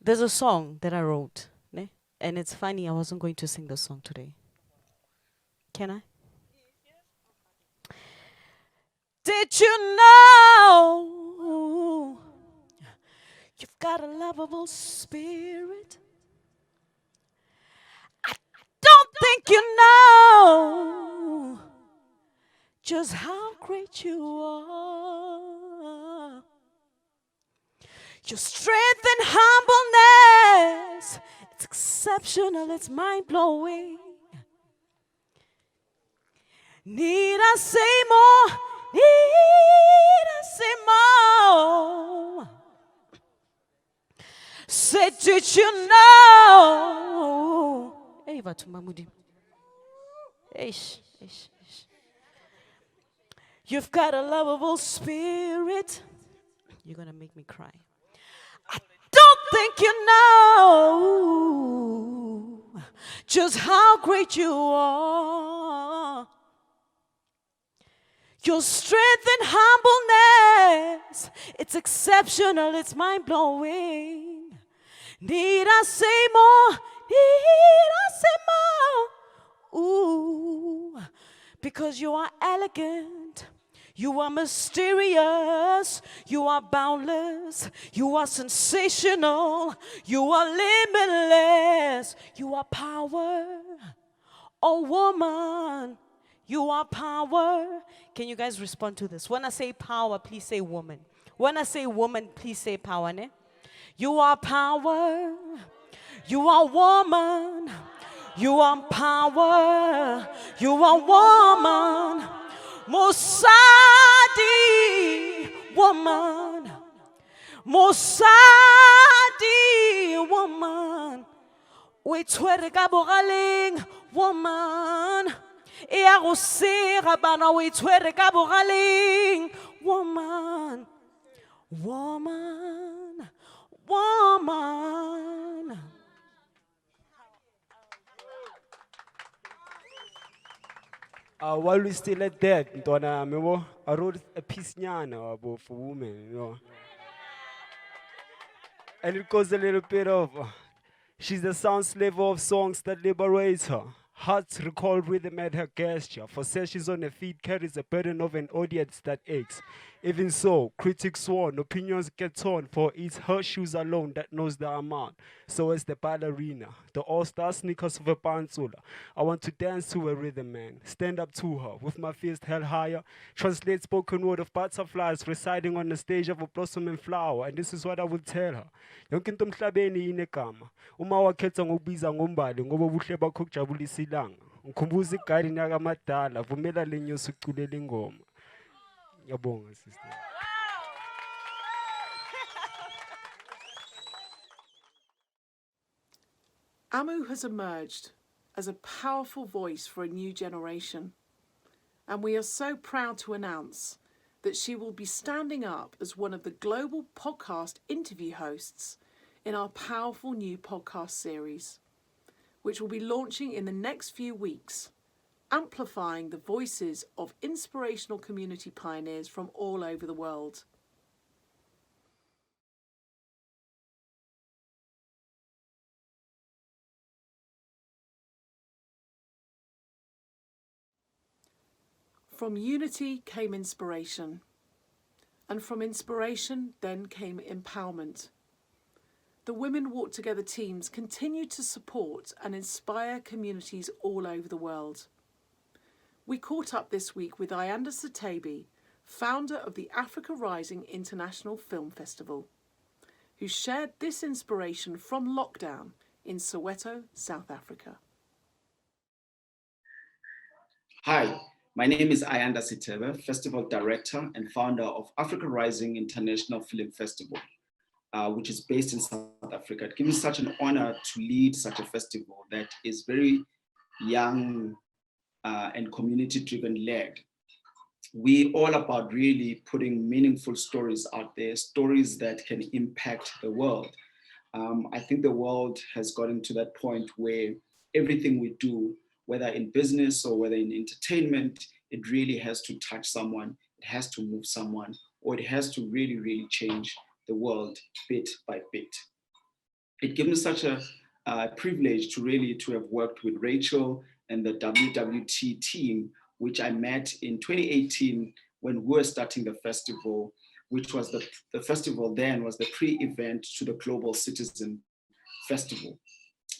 There's a song that I wrote, ne? And it's funny, I wasn't going to sing the song today. Can I? Did you know you've got a lovable spirit? Don't think you know just how great you are. Your strength and humbleness, it's exceptional, it's mind-blowing. Need I say more? Need I say more? Say, did you know? Hey, Vatumamudi. Eish, eish, eish. You've got a lovable spirit. You're gonna make me cry. I don't think you know just how great you are. Your strength and humbleness, it's exceptional, it's mind-blowing. Need I say more? Need I say more? Ooh, because you are elegant, you are mysterious, you are boundless, you are sensational, you are limitless, you are power. Oh woman, you are power. Can you guys respond to this? When I say power, please say woman. When I say woman, please say power, ne? You are power. You are woman. You are power. You are woman. Mosadi woman. Mosadi woman. We twere ka bogaleng woman. Ea go sega bana we twere ka bogaleng woman. Woman. Woman. While we still at that, I wrote a piece nyana for women, you know. And it goes a little bit of, she's the sound slave of songs that liberates her. Hearts recall rhythm at her gesture. For sessions on her feet carries a burden of an audience that aches. Even so, critics sworn, opinions get torn, for it's her shoes alone that knows the amount. So is the ballerina, the all-star sneakers of a pantsula. I want to dance to a rhythm, man. Stand up to her, with my fist held higher. Translate spoken word of butterflies residing on the stage of a blossoming flower. And this is what I would tell her. Yonke into emhlabeni inegama. Uma wakhetha ngokubiza ngombali ngoba ubuhle bakho kujabulisa ilanga. Ngikhumbuza igadi yakamadala, vumela lenyosi uculela ingoma. Ngiyabonga sister. Amu has emerged as a powerful voice for a new generation, and we are so proud to announce that she will be standing up as one of the global podcast interview hosts in our powerful new podcast series, which will be launching in the next few weeks, amplifying the voices of inspirational community pioneers from all over the world. From unity came inspiration, and from inspiration then came empowerment. The Women Walk Together teams continue to support and inspire communities all over the world. We caught up this week with Ayanda Satabi, founder of the Africa Rising International Film Festival, who shared this inspiration from lockdown in Soweto, South Africa. Hi, my name is Ayanda Sitebe, Festival Director and founder of Africa Rising International Film Festival, which is based in South Africa. It gives me such an honor to lead such a festival that is very young and community-driven led. We all about really putting meaningful stories out there, stories that can impact the world. I think the world has gotten to that point where everything we do, whether in business or whether in entertainment, it really has to touch someone, it has to move someone, or it has to really, really change the world bit by bit. It gives me such a privilege to have worked with Rachel and the WWT team, which I met in 2018 when we were starting the festival, which was the festival then was the pre-event to the Global Citizen Festival.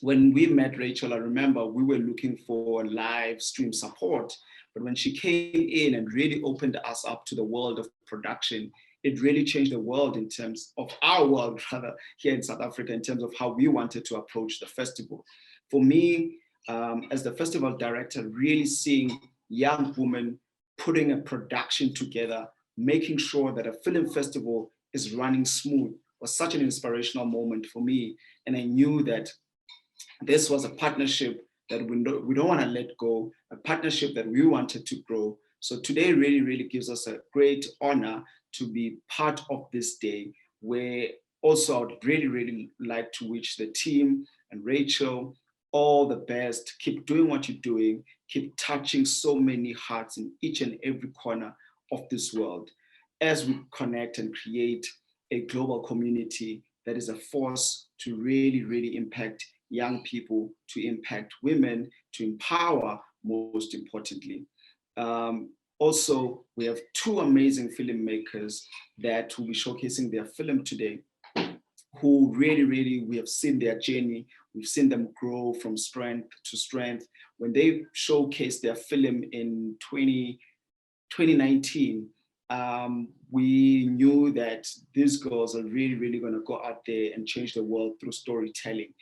When we met Rachel, I remember we were looking for live stream support, but when she came in and really opened us up to the world of production, it really changed the world in terms of our world, rather, here in South Africa, in terms of how we wanted to approach the festival. For me, as the festival director, really seeing young women putting a production together, making sure that a film festival is running smooth was such an inspirational moment for me. And I knew that this was a partnership that we don't want to let go, a partnership that we wanted to grow. So today really, really gives us a great honor to be part of this day, where also I would really, really like to wish the team and Rachel all the best. Keep doing what you're doing. Keep touching so many hearts in each and every corner of this world as we connect and create a global community that is a force to really, really impact young people, to impact women, to empower, most importantly. Also, we have two amazing filmmakers that will be showcasing their film today, who really, really, we have seen their journey. We've seen them grow from strength to strength. When they showcased their film in 2019, we knew that these girls are really, really going to go out there and change the world through storytelling.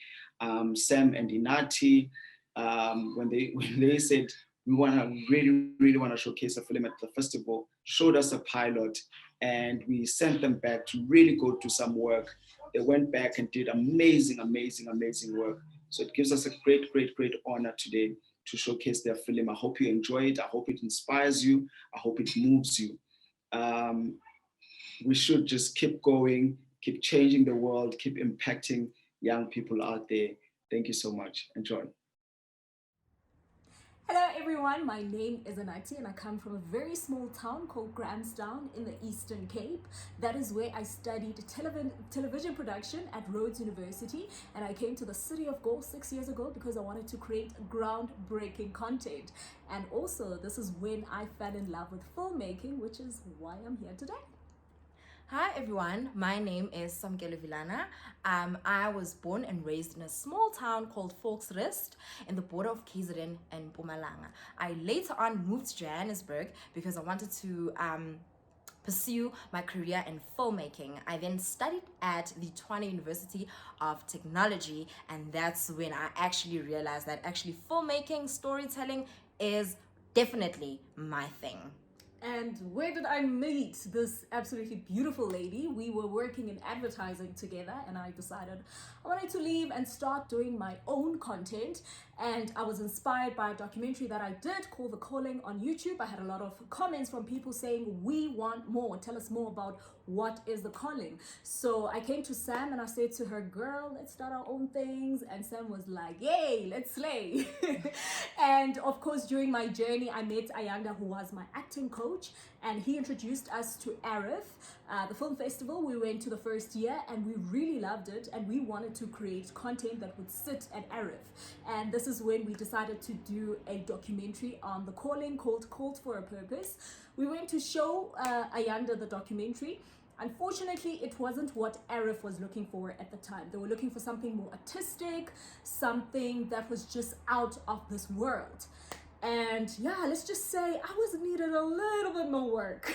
Sam and Inati, when they said, we want to really want to showcase a film at the festival, showed us a pilot, and we sent them back to really go do some work. They went back and did amazing work. So it gives us a great honor today to showcase their film. I hope you enjoy it. I hope it inspires you. I hope it moves you. We should just keep going, keep changing the world, keep impacting young people out there. Thank you so much. Enjoy. Hello everyone, my name is Anati and I come from a very small town called Grahamstown in the Eastern Cape. That is where I studied television production at Rhodes University, and I came to the city of Gore 6 years ago because I wanted to create groundbreaking content. And also this is when I fell in love with filmmaking, which is why I'm here today. Hi everyone, my name is Samkelo Vilana. I was born and raised in a small town called Volksrust in the border of KZN and Mpumalanga. I later on moved to Johannesburg because I wanted to pursue my career in filmmaking. I then studied at the Tshwane University of Technology, and that's when I actually realized that actually filmmaking, storytelling is definitely my thing. And where did I meet this absolutely beautiful lady? We were working in advertising together, and I decided I wanted to leave and start doing my own content. And I was inspired by a documentary that I did called The Calling on YouTube. I had a lot of comments from people saying, we want more. Tell us more about what is The Calling. So I came to Sam and I said to her, girl, let's start our own things. And Sam was like, yay, let's slay. And of course, during my journey, I met Ayanda, who was my acting coach, and he introduced us to ARIF, the film festival. We went to the first year and we really loved it, and we wanted to create content that would sit at ARIF. And this is when we decided to do a documentary on The Calling called Called for a Purpose. We went to show Ayanda the documentary. Unfortunately, it wasn't what ARIF was looking for at the time. They were looking for something more artistic, something that was just out of this world. And yeah, let's just say I was needed a little bit more work.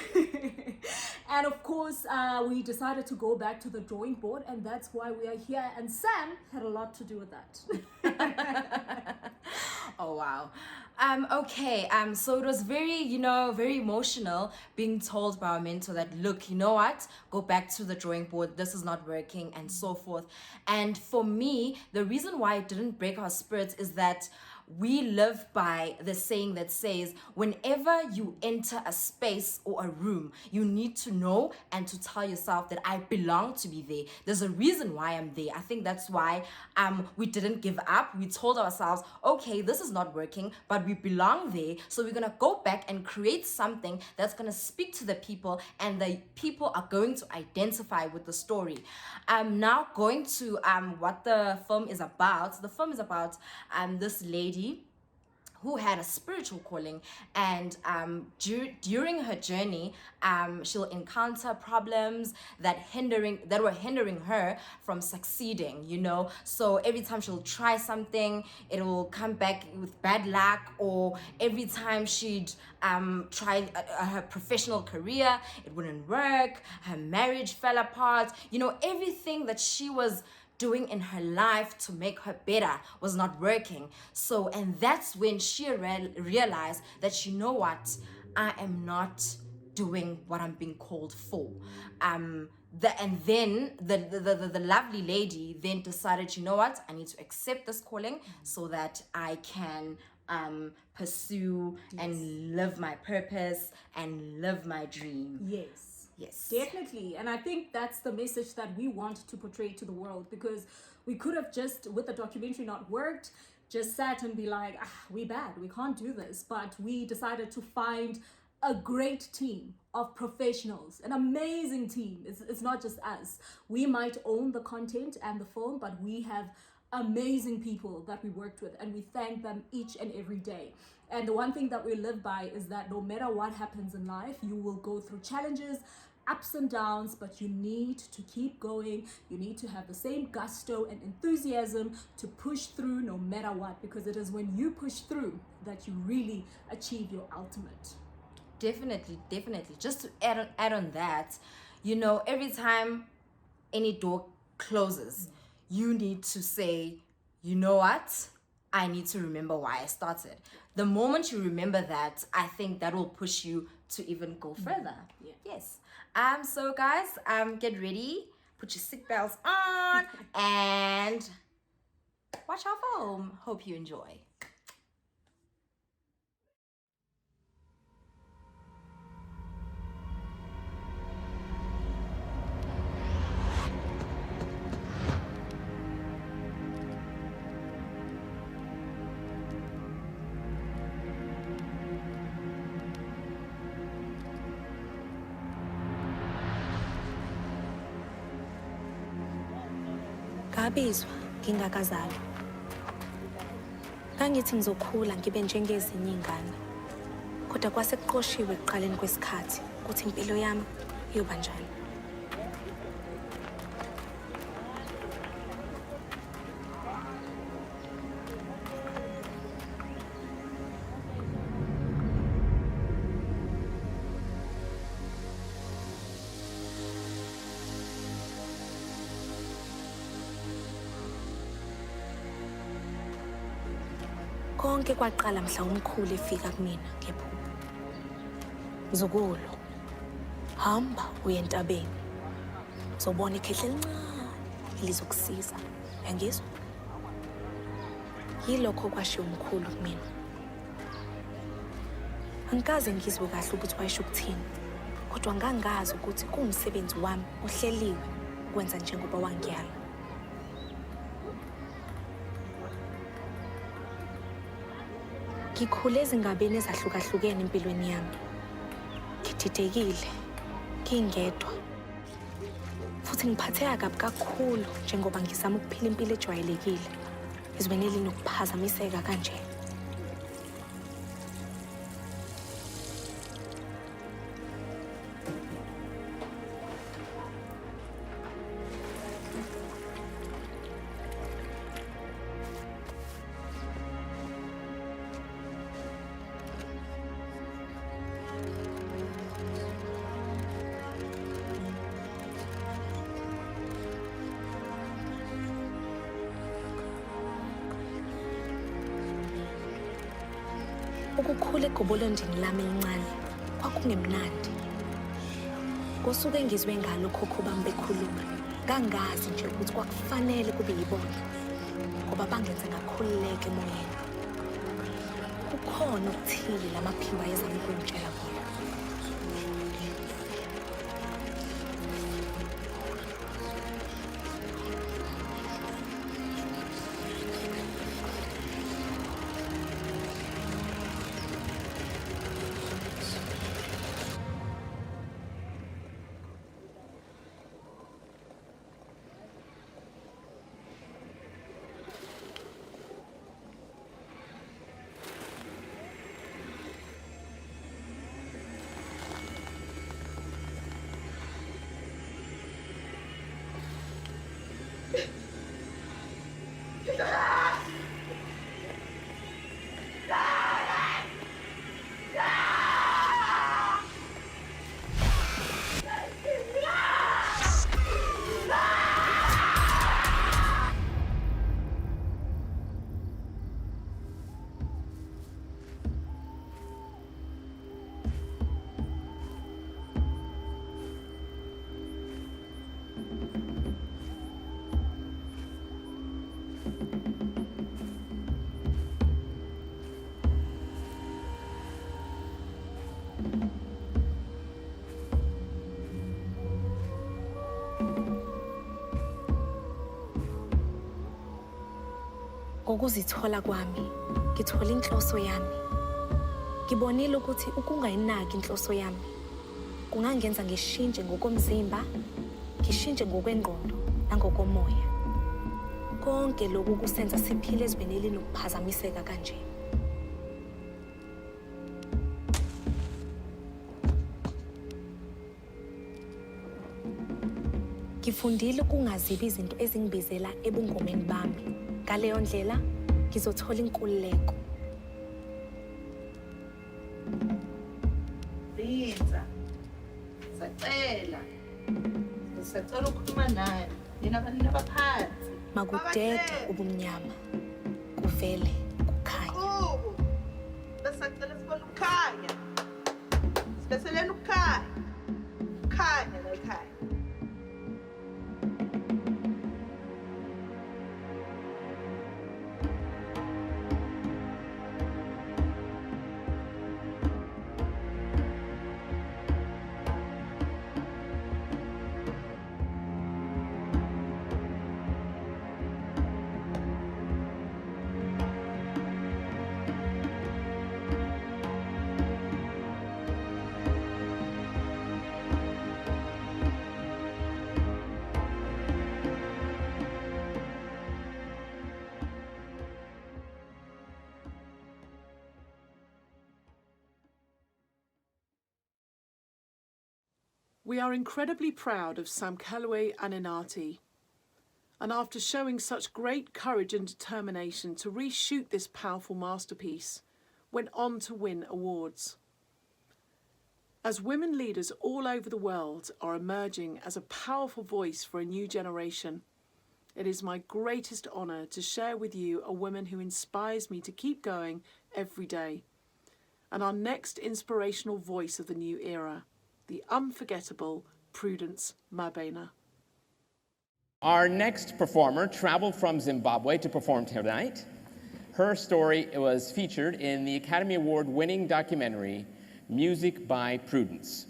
And of course, we decided to go back to the drawing board, and that's why we are here. And Sam had a lot to do with that. Oh, wow. Okay, so it was very, very emotional being told by our mentor that, look, you know what, go back to the drawing board, this is not working, and so forth. And for me, the reason why it didn't break our spirits is that we live by the saying that says, whenever you enter a space or a room, you need to know and to tell yourself that I belong to be there. There's a reason why I'm there. I think that's why we didn't give up. We told ourselves, okay, this is not working, but we belong there. So we're going to go back and create something that's going to speak to the people, and the people are going to identify with the story. Now going to what the film is about. The film is about this lady who had a spiritual calling, and during her journey, she'll encounter problems that were hindering her from succeeding, So every time she'll try something, it will come back with bad luck, or every time she'd try her professional career, it wouldn't work, her marriage fell apart, everything that she was doing in her life to make her better was not working. So, and that's when she realized that, you know what, I am not doing what I'm being called for. And then the lovely lady then decided, you know what, I need to accept this calling so that I can pursue and live my purpose and live my dream. Yes, definitely. And I think that's the message that we want to portray to the world, because we could have just, with the documentary, not worked, just sat and be like, we bad, we can't do this. But we decided to find a great team of professionals, an amazing team. It's not just us. We might own the content and the film, but we have amazing people that we worked with, and we thank them each and every day. And the one thing that we live by is that no matter what happens in life, you will go through challenges, ups and downs, but you need to keep going. You need to have the same gusto and enthusiasm to push through no matter what, because it is when you push through that you really achieve your ultimate. Definitely. Just to add on that, every time any door closes, you need to say, you know what? I need to remember why I started. The moment you remember that, I think that will push you to even go further. Yeah. Yes. So guys, get ready, put your seatbelts on, and watch our film. Hope you enjoy. Ngabizwa ngingakazalwa. Ngangithi ngizokhula ngibe njengezinye izingane. Kodwa kwase kuqoshiwe ekuqaleni kwesikhathi ukuthi impilo yami iyoba njani. Konke kwaqala mhla umkhulu efika kumina ngephupho. Mzukulu, hamba uye entabeni. Uzobona ikhehle elincane elizokusiza. Uyangizwa? Yilokho kwashiwo umkhulu kumina. Angikaze ngizwe kahle ukuthi wayesho ukuthini, kodwa ngangazi ukuthi kuwumsebenzi wami ohleliwe ukwenza njengoba wangiyala. Ngikhule ezingabeni ezahlukahlukene empilweni yami. Ngididekile, ngingedwa. Futhi ngiphatheka kabi kakhulu njengoba ngizama ukuphila impilo ejwayelekile. Ezweni elinokuphazamiseka kanje. Ukukhula egobolondini lami elincane kwakungemnandi. Ngosuku engizwe ngalo khokho bami bekhuluma, ngangazi nje ukuthi kwakufanele kube yibona, ngoba bangenze ngakhululeka emoyeni. Kukhona okuthile lamaphimbo ayezama ukungitshela kona. Ngokuzithola kwami, ngithola inhloso yami. Ngibonile ukuthi ukungayinaki inhloso yami kungangenza ngishintshe ngokomzimba, ngishintshe ngokwengqondo nangokomoya. Konke lokhu kusenza siphile ezweni elinokuphazamiseka kanje. Ngifundile ukungazibi izinto ezingibizela ebungomeni bami. Ngaleyo ndlela ngizothola inkululeko. Rinza. Sacela ukukhuluma naye. Nina abantu abaphansi. Makudede ubumnyama. Kuvele kukhanya. Besacela sibone ukukhanya. Sibeselena ukukhanya. Kukhanya la ekhaya. We are incredibly proud of Samkelwe Aninati, and after showing such great courage and determination to reshoot this powerful masterpiece, went on to win awards. As women leaders all over the world are emerging as a powerful voice for a new generation, it is my greatest honour to share with you a woman who inspires me to keep going every day. and our next inspirational voice of the new era, the unforgettable Prudence Mabena. Our next performer traveled from Zimbabwe to perform tonight. Her story was featured in the Academy Award-winning documentary, Music by Prudence.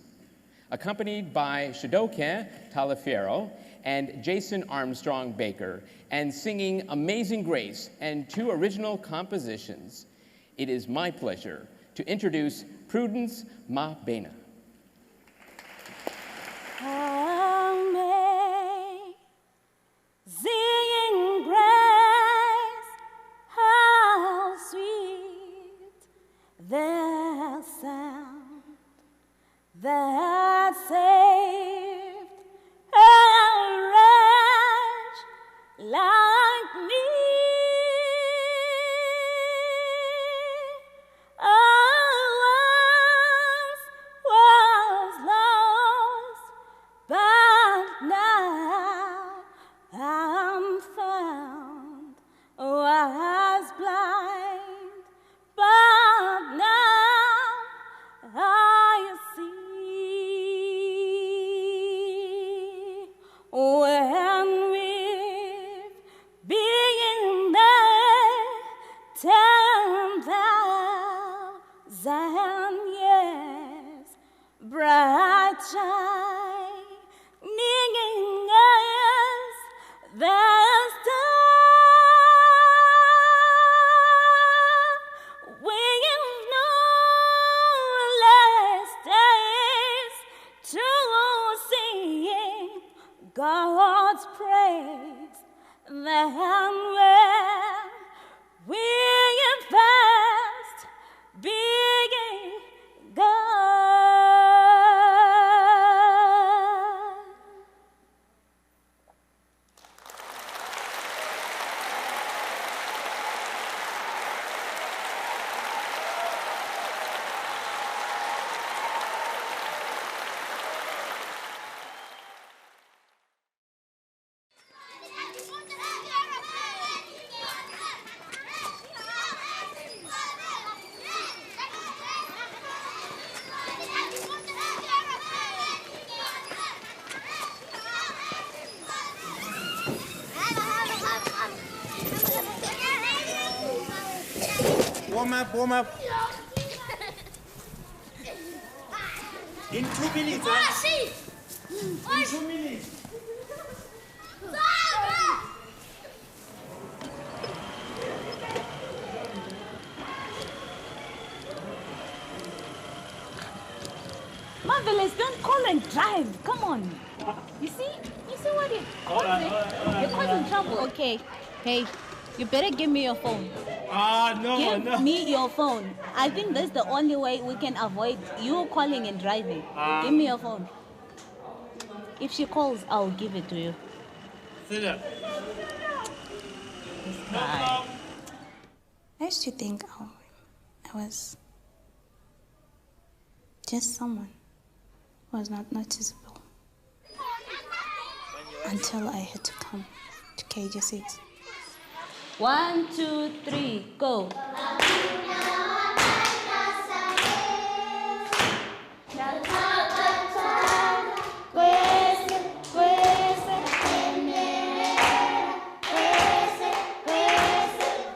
Accompanied by Shadoke Taliaferro and Jason Armstrong Baker, and singing Amazing Grace and 2 original compositions, it is my pleasure to introduce Prudence Mabena. Amazing grace, how sweet the sound that saved a wretch like me. I was lost, but now I'm found. Was blind, but now I see. When we've been there 10,000 years, bright shining as the star, with no less days to sing God's praise than when we first began. Warm up. In 2 minutes. In 2 minutes. Marvelous, don't call and drive. Come on. You see what it? You're causing trouble. Okay. Hey, you better give me your phone. No, Give me your phone. I think that's the only way we can avoid you calling and driving. Give me your phone. If she calls, I'll give it to you. Sit down. Bye. I used to think I was just someone who was not noticeable until I had to come to KG6. 1, 2, 3, go.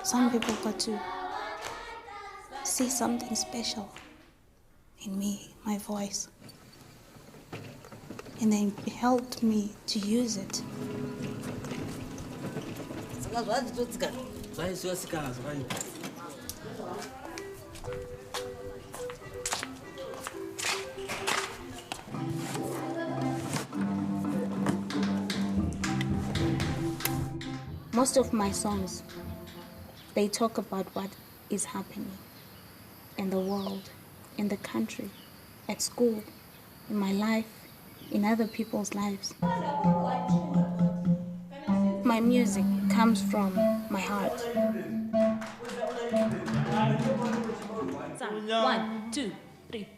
Some people got to see something special in me, my voice, and they helped me to use it. Most of my songs, they talk about what is happening in the world, in the country, at school, in my life, in other people's lives. My music comes from my heart. 1, 2, 3.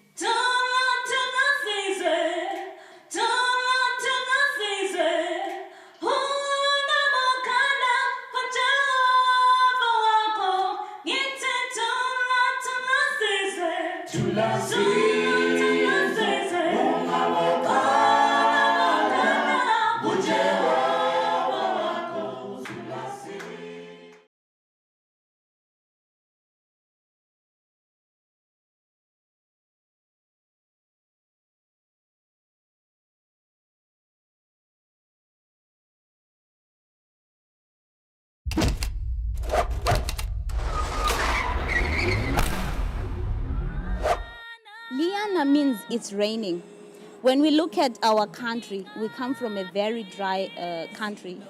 Liana means it's raining. When we look at our country, we come from a very dry country.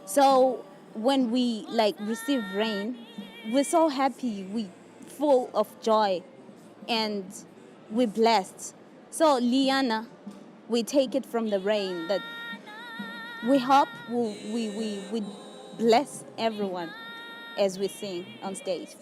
So when we receive rain, we're so happy, we full of joy, and we're blessed. So Liana, we take it from the rain that we hope we bless everyone as we sing on stage.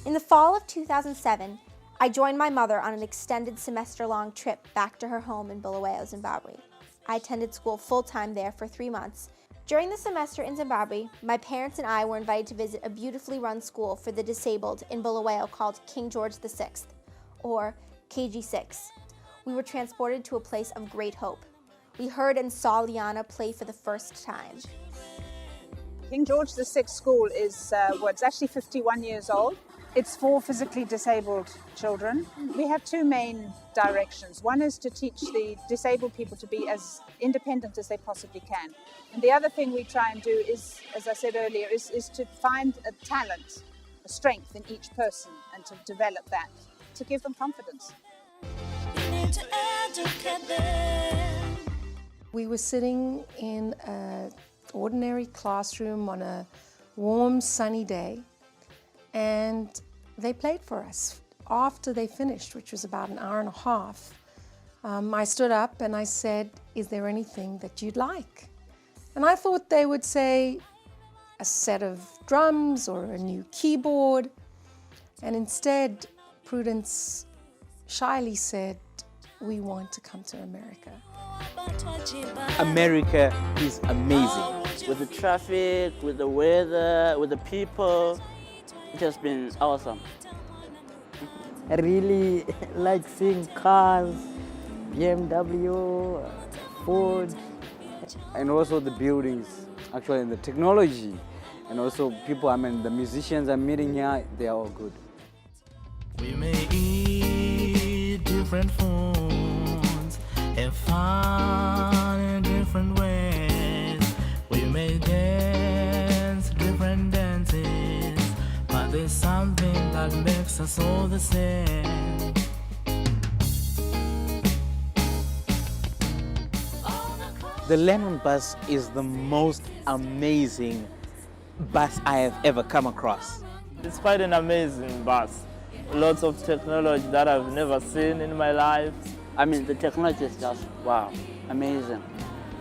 In the fall of 2007, I joined my mother on an extended semester-long trip back to her home in Bulawayo, Zimbabwe. I attended school full-time there for 3 months. During the semester in Zimbabwe, my parents and I were invited to visit a beautifully run school for the disabled in Bulawayo called King George VI, or KG6. We were transported to a place of great hope. We heard and saw Liana play for the first time. King George VI School is, it's actually 51 years old. It's for physically disabled children. We have two main directions. One is to teach the disabled people to be as independent as they possibly can. And the other thing we try and do is, as I said earlier, is to find a talent, a strength in each person and to develop that, to give them confidence. We were sitting in an ordinary classroom on a warm, sunny day, and they played for us. After they finished, which was about an hour and a half, I stood up and I said, "Is there anything that you'd like?" And I thought they would say a set of drums or a new keyboard. And instead, Prudence shyly said, "We want to come to America." America is amazing. With the traffic, with the weather, with the people, it has been awesome. I really like seeing cars, BMW, Ford. And also the buildings, actually, and the technology. And also people, the musicians I'm meeting here, they are all good. We may eat different foods and fun in different ways. We may dance different dances, but there's something that makes us all the same. The Lennon bus is the most amazing bus I have ever come across. It's quite an amazing bus. Lots of technology that I've never seen in my life. The technology is just, wow, amazing.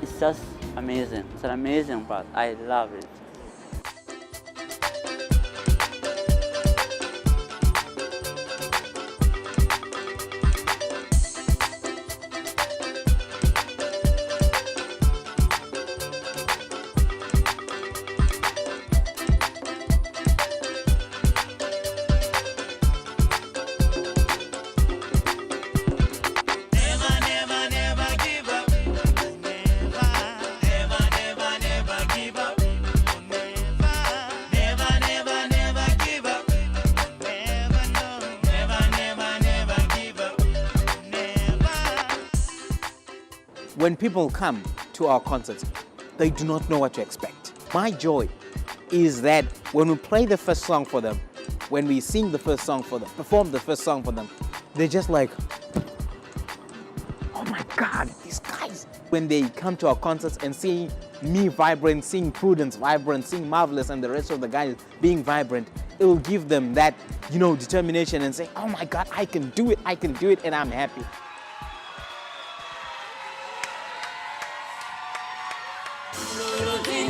It's just amazing. It's an amazing bus. I love it. When people come to our concerts, they do not know what to expect. My joy is that when we play the first song for them, when we sing the first song for them, perform the first song for them, they're just like, oh my God, these guys. When they come to our concerts and see me vibrant, seeing Prudence vibrant, seeing Marvelous and the rest of the guys being vibrant, it will give them that, determination and say, oh my God, I can do it, and I'm happy. Hey,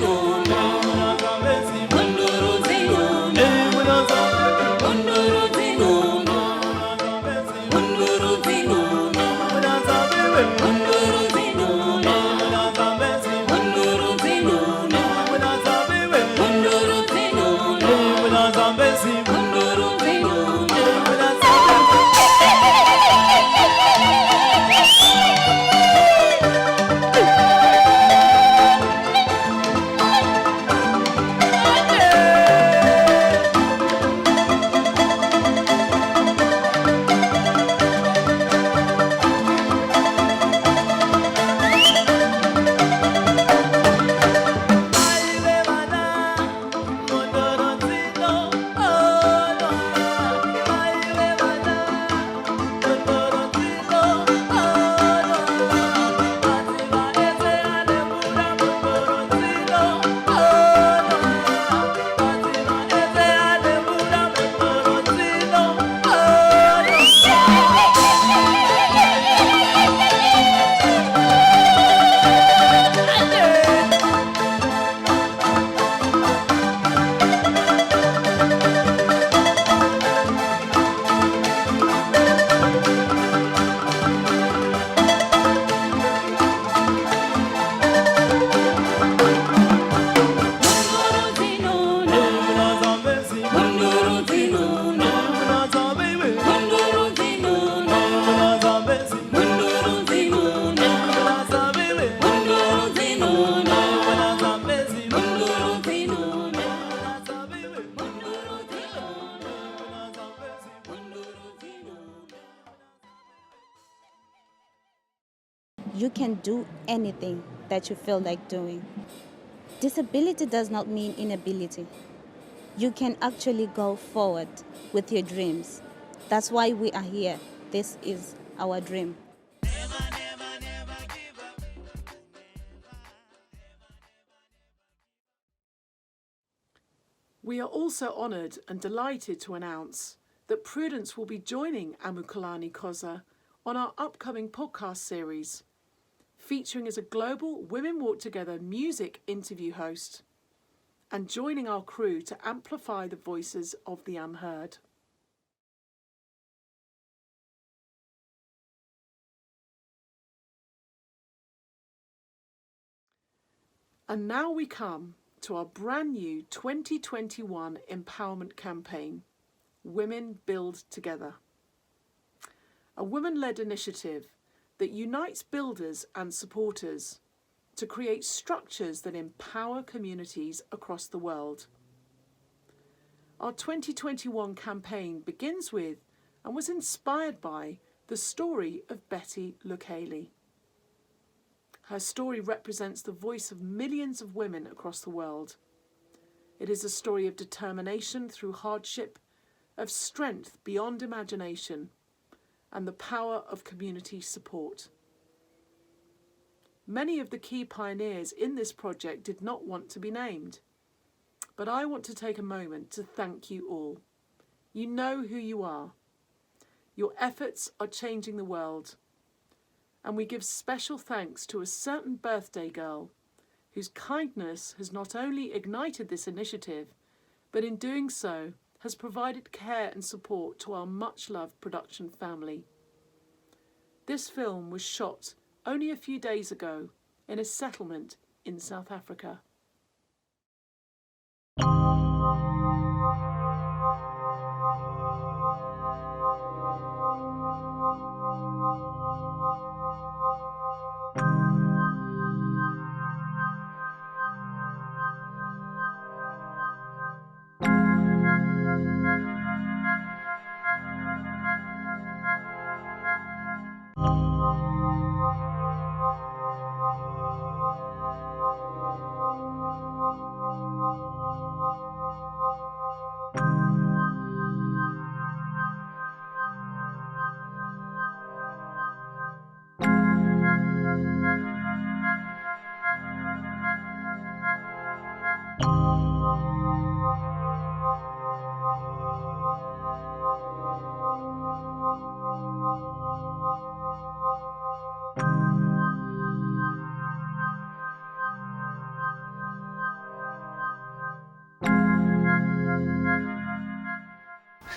you can do anything that you feel like doing. Disability does not mean inability. You can actually go forward with your dreams. That's why we are here. This is our dream. We are also honoured and delighted to announce that Prudence will be joining Amukalani Koza on our upcoming podcast series, featuring as a global Women Walk Together music interview host and joining our crew to amplify the voices of the unheard. And now we come to our brand new 2021 empowerment campaign, Women Build Together. A women-led initiative that unites builders and supporters to create structures that empower communities across the world. Our 2021 campaign begins with and was inspired by the story of Betty Lukeli. Her story represents the voice of millions of women across the world. It is a story of determination through hardship, of strength beyond imagination, and the power of community support. Many of the key pioneers in this project did not want to be named, but I want to take a moment to thank you all. You know who you are. Your efforts are changing the world. And we give special thanks to a certain birthday girl whose kindness has not only ignited this initiative, but in doing so has provided care and support to our much-loved production family. This film was shot only a few days ago in a settlement in South Africa.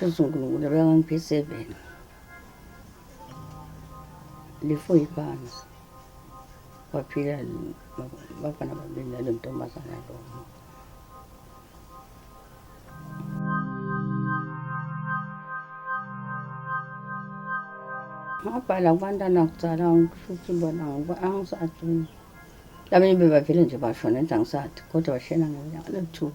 Sizungululo bangangiphe 7 lifo iphansi waphila bafana babili nalo ntombazana lo. Ngabhala kubantwana kucala futhi bona angisathi labanye bebavele nje bashona enza ngisathi kodwa bashena ngeminyaka le-2.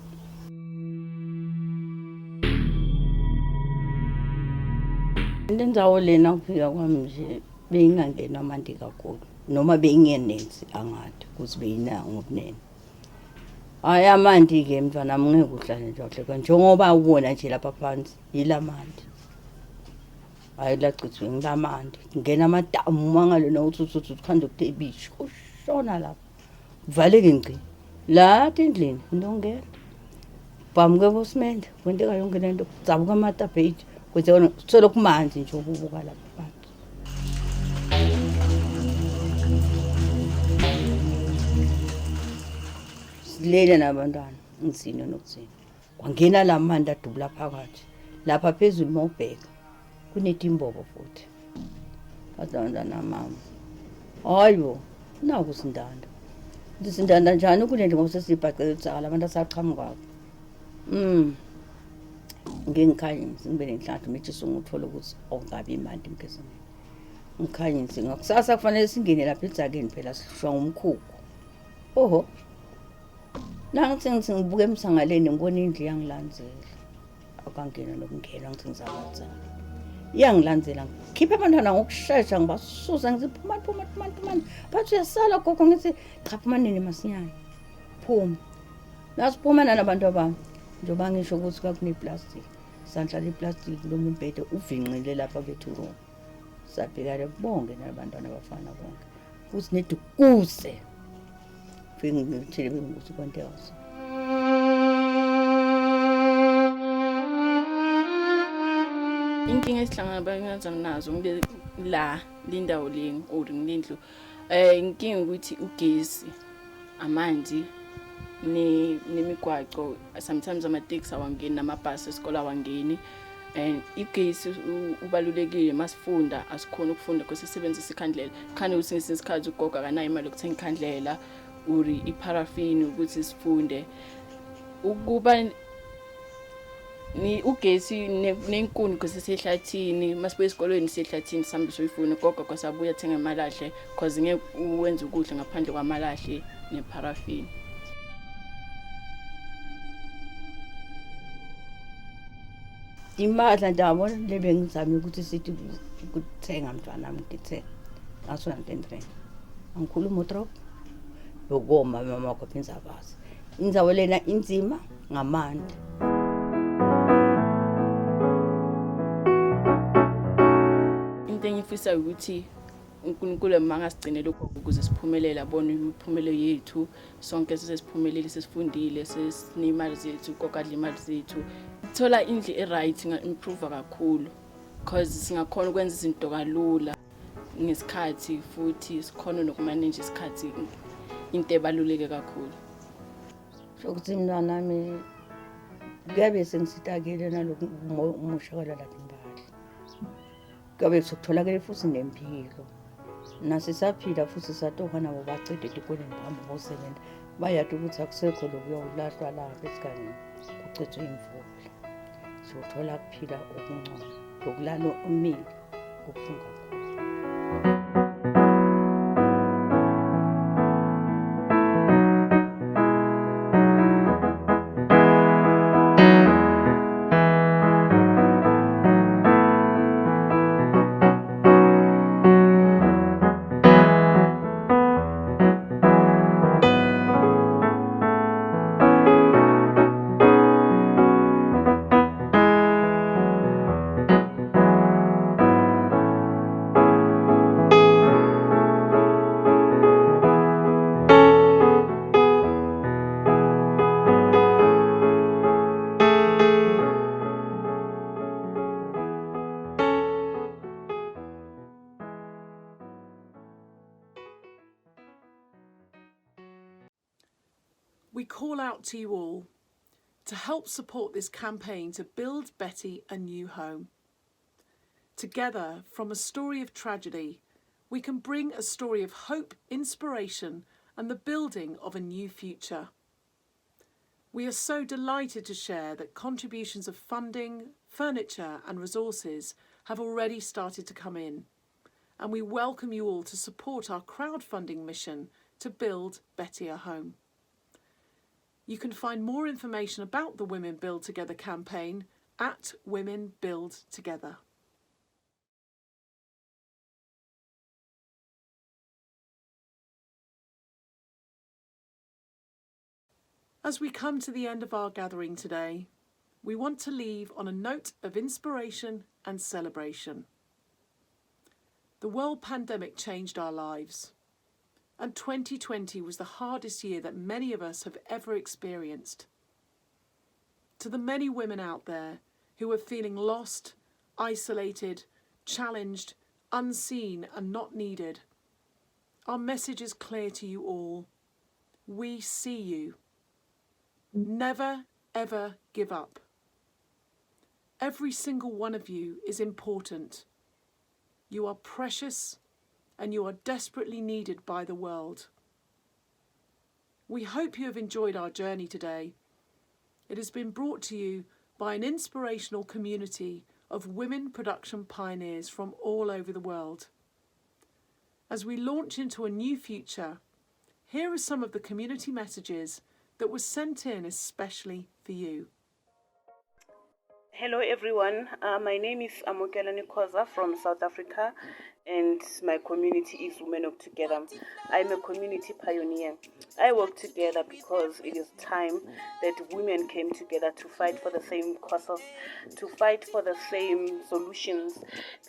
Lendawo lena ukufika kwami nje beyingangena amandi kakhulu noma beyingenenzi angathi ukuthi beyina ngobunene. Hayi amandi ke mfana ngeke uhlale nje kahle njengoba ubona nje lapha phansi yilamandi. Hayi lachithwe ngilamandi ngena amadamu mangalona uthi ukhanda ukutebisha ushona lapha. Kuvaleke ngci. La endlini ndongena. Bamke bosimende kwenteka yonke lento kuzabuka amatapeti. Kuzona solo kumanzi nje ububuka lapha phansi. Silele nabantwana ngizini nokuthini. Kwangena lamanda adubula phakathi. Lapha phezulu mawubheka kunetimbobo futhi. Kazanda na mama. Hayibo naku sindanda. Ndisindanda njani ukule ngoba sesibhaqele tsala abantu asaqhamuka. Ngengikhanyisi ngibe nenhlanhla mithi nguthola ukuthi awungabi imali emphezweni. Ngikhanyisi ngakusasa kufanele singene lapha edzakeni phela sishwa ngumkhukhu. Oho. Nangithi ngibuka emsangaleni ngibona indlu yangilandzela. Akangena lokungena ngithi ngizawenza. iyangilandzela khipha abantwana ngokushesha ngibasusa ngithi phumani bathi uyasala gogo ngithi cha phumanini masinyane phuma nasiphumana nabantu abami njengoba ngisho ukuthi kwakuneplastic sandlala iplastic lo mbhede uvinqile lapha bethu room sabhekana bonke nabantwana abafana bonke futhi nedukuse fike ngithele bengukuthi konke yazo inkinga esihlangabezana nazo la lindawo le or ngilendlu inkinga ukuthi ugesi amanzi nemigwaco sometimes ama-taxi awangeni namabhasi esikole awangeni and igesi ubalulekile masifunda asikhona ukufunda because sisebenzisa ikhandlela khane ukuthi ngesikhathi ugogo akanayo imali yokuthenga ikhandlela uri iparafini ukuthi sifunde ukuba ni ugesi nenkuni because sisehlathini masibuye esikolweni sisehlathini sambe soyifuna gogo kwasabuya thenga amalahle because ngeke uwenze ukudla ngaphandle kwamalahle neparafini. Imadla ndabona lebe ngizame ukuthi sithi ukuthenga mntwana wami ngithe ngaso ngentendre angikhuluma uDrop lokoma mama wakho phinza basi indzawo lena inzima ngamandla into engifisa ukuthi uNkulunkulu mangasigcine lokho ukuze siphumelele abone impumelelo yethu sonke sesiphumelele sesifundile sesinimali zethu kokadla imali zethu thola indle eright improve kakhulu because singakhono ukwenza izinto kalula ngesikhathi futhi sikhona nokumanage isikhathi into ebaluleke kakhulu sokuthi mntwana nami kuyabe sengisitagele nalokhu umushakala lapha imbali kuyabe sokutholakala futhi nempilo nasisaphila futhi satoka nabo bacede tikoleni bahamba bosebenza bayathi ukuthi akusekho lokuyolahlwa lapha esigangeni kucethwe imvula sothola kuphila okungcono lokulala umili kubuhlungu We call out to you all to help support this campaign to build Betty a new home. Together, from a story of tragedy, we can bring a story of hope, inspiration, and the building of a new future. We are so delighted to share that contributions of funding, furniture, and resources have already started to come in, and we welcome you all to support our crowdfunding mission to build Betty a home. You can find more information about the Women Build Together campaign at Women Build Together. As we come to the end of our gathering today, we want to leave on a note of inspiration and celebration. The world pandemic changed our lives. And 2020 was the hardest year that many of us have ever experienced. To the many women out there who are feeling lost, isolated, challenged, unseen and not needed, our message is clear to you all. We see you. Never, ever give up. Every single one of you is important. You are precious, and you are desperately needed by the world. We hope you have enjoyed our journey today. It has been brought to you by an inspirational community of women production pioneers from all over the world. As we launch into a new future, here are some of the community messages that were sent in especially for you. Hello everyone, my name is Amokela Nikoza from South Africa and my community is Women Work Together. I'm a community pioneer. I work together because it is time that women came together to fight for the same causes, to fight for the same solutions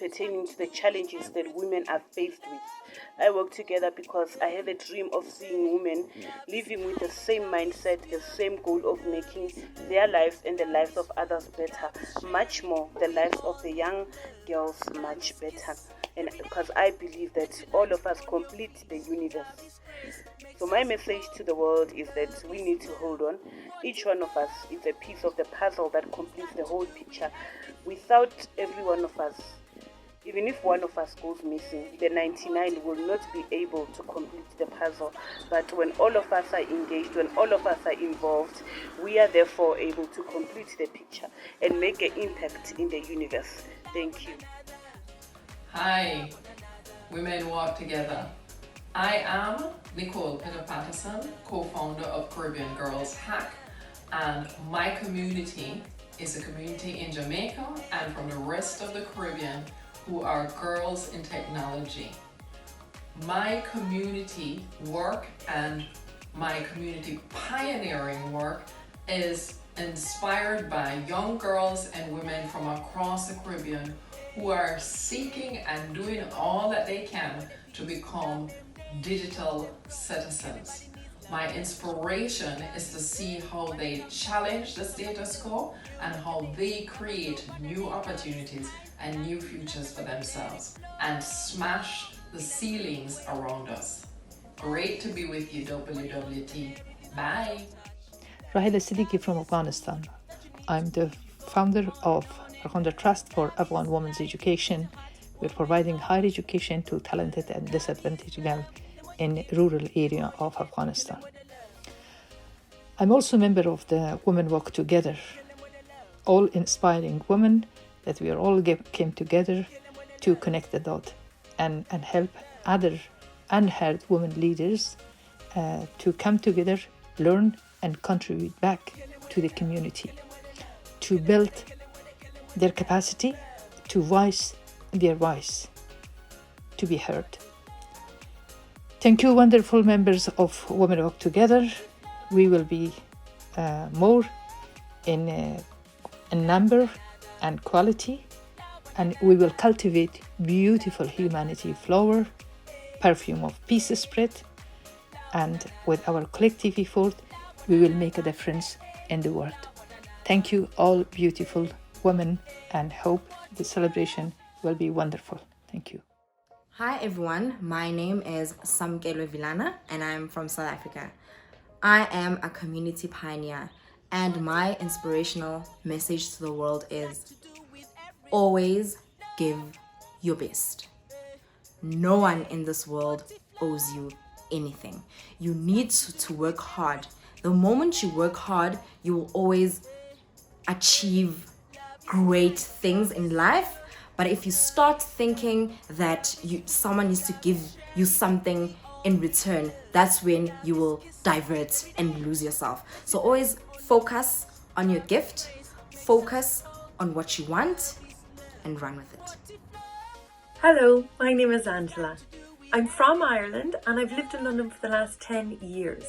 pertaining to the challenges that women are faced with. I work together because I have a dream of seeing women living with the same mindset, the same goal of making their lives and the lives of others better, much more the lives of the young girls much better. And because I believe that all of us complete the universe. So my message to the world is that we need to hold on. Each one of us is a piece of the puzzle that completes the whole picture. Without every one of us, even if one of us goes missing, the 99 will not be able to complete the puzzle. But when all of us are engaged, when all of us are involved, we are therefore able to complete the picture and make an impact in the universe. Thank you. Hi, Women Walk Together. I am Nicole Peter Patterson, co-founder of Caribbean Girls Hack, and my community is a community in Jamaica and from the rest of the Caribbean who are girls in technology. My community work and my community pioneering work is inspired by young girls and women from across the Caribbean who are seeking and doing all that they can to become digital citizens. My inspiration is to see how they challenge the status quo and how they create new opportunities and new futures for themselves and smash the ceilings around us. Great to be with you, WWT. Bye. Rahila Siddiqui from Afghanistan. I'm the founder of Farkhunda Trust for Afghan Women's Education. We're providing higher education to talented and disadvantaged girls in rural area of Afghanistan. I'm also a member of the Women Walk Together, all inspiring women that we are all came together to connect the dot and help other unheard women leaders to come together, learn and contribute back to the community, to build their capacity to voice their voice, to be heard. Thank you, wonderful members of Women Walk Together. We will be more in number and quality, and we will cultivate beautiful humanity flower, perfume of peace spread, and with our collective effort, we will make a difference in the world. Thank you, all beautiful women, and hope the celebration will be wonderful. Thank you. Hi everyone, my name is Samkelo Vilana and I'm from South Africa. I am a community pioneer and my inspirational message to the world is always give your best. No one in this world owes you anything. You need to work hard. The moment you work hard, you will always achieve great things in life. But if you start thinking that someone needs to give you something in return, that's when you will divert and lose yourself. So always focus on your gift, focus on what you want, and run with it. Hello, my name is Angela. I'm from Ireland and I've lived in London for the last 10 years.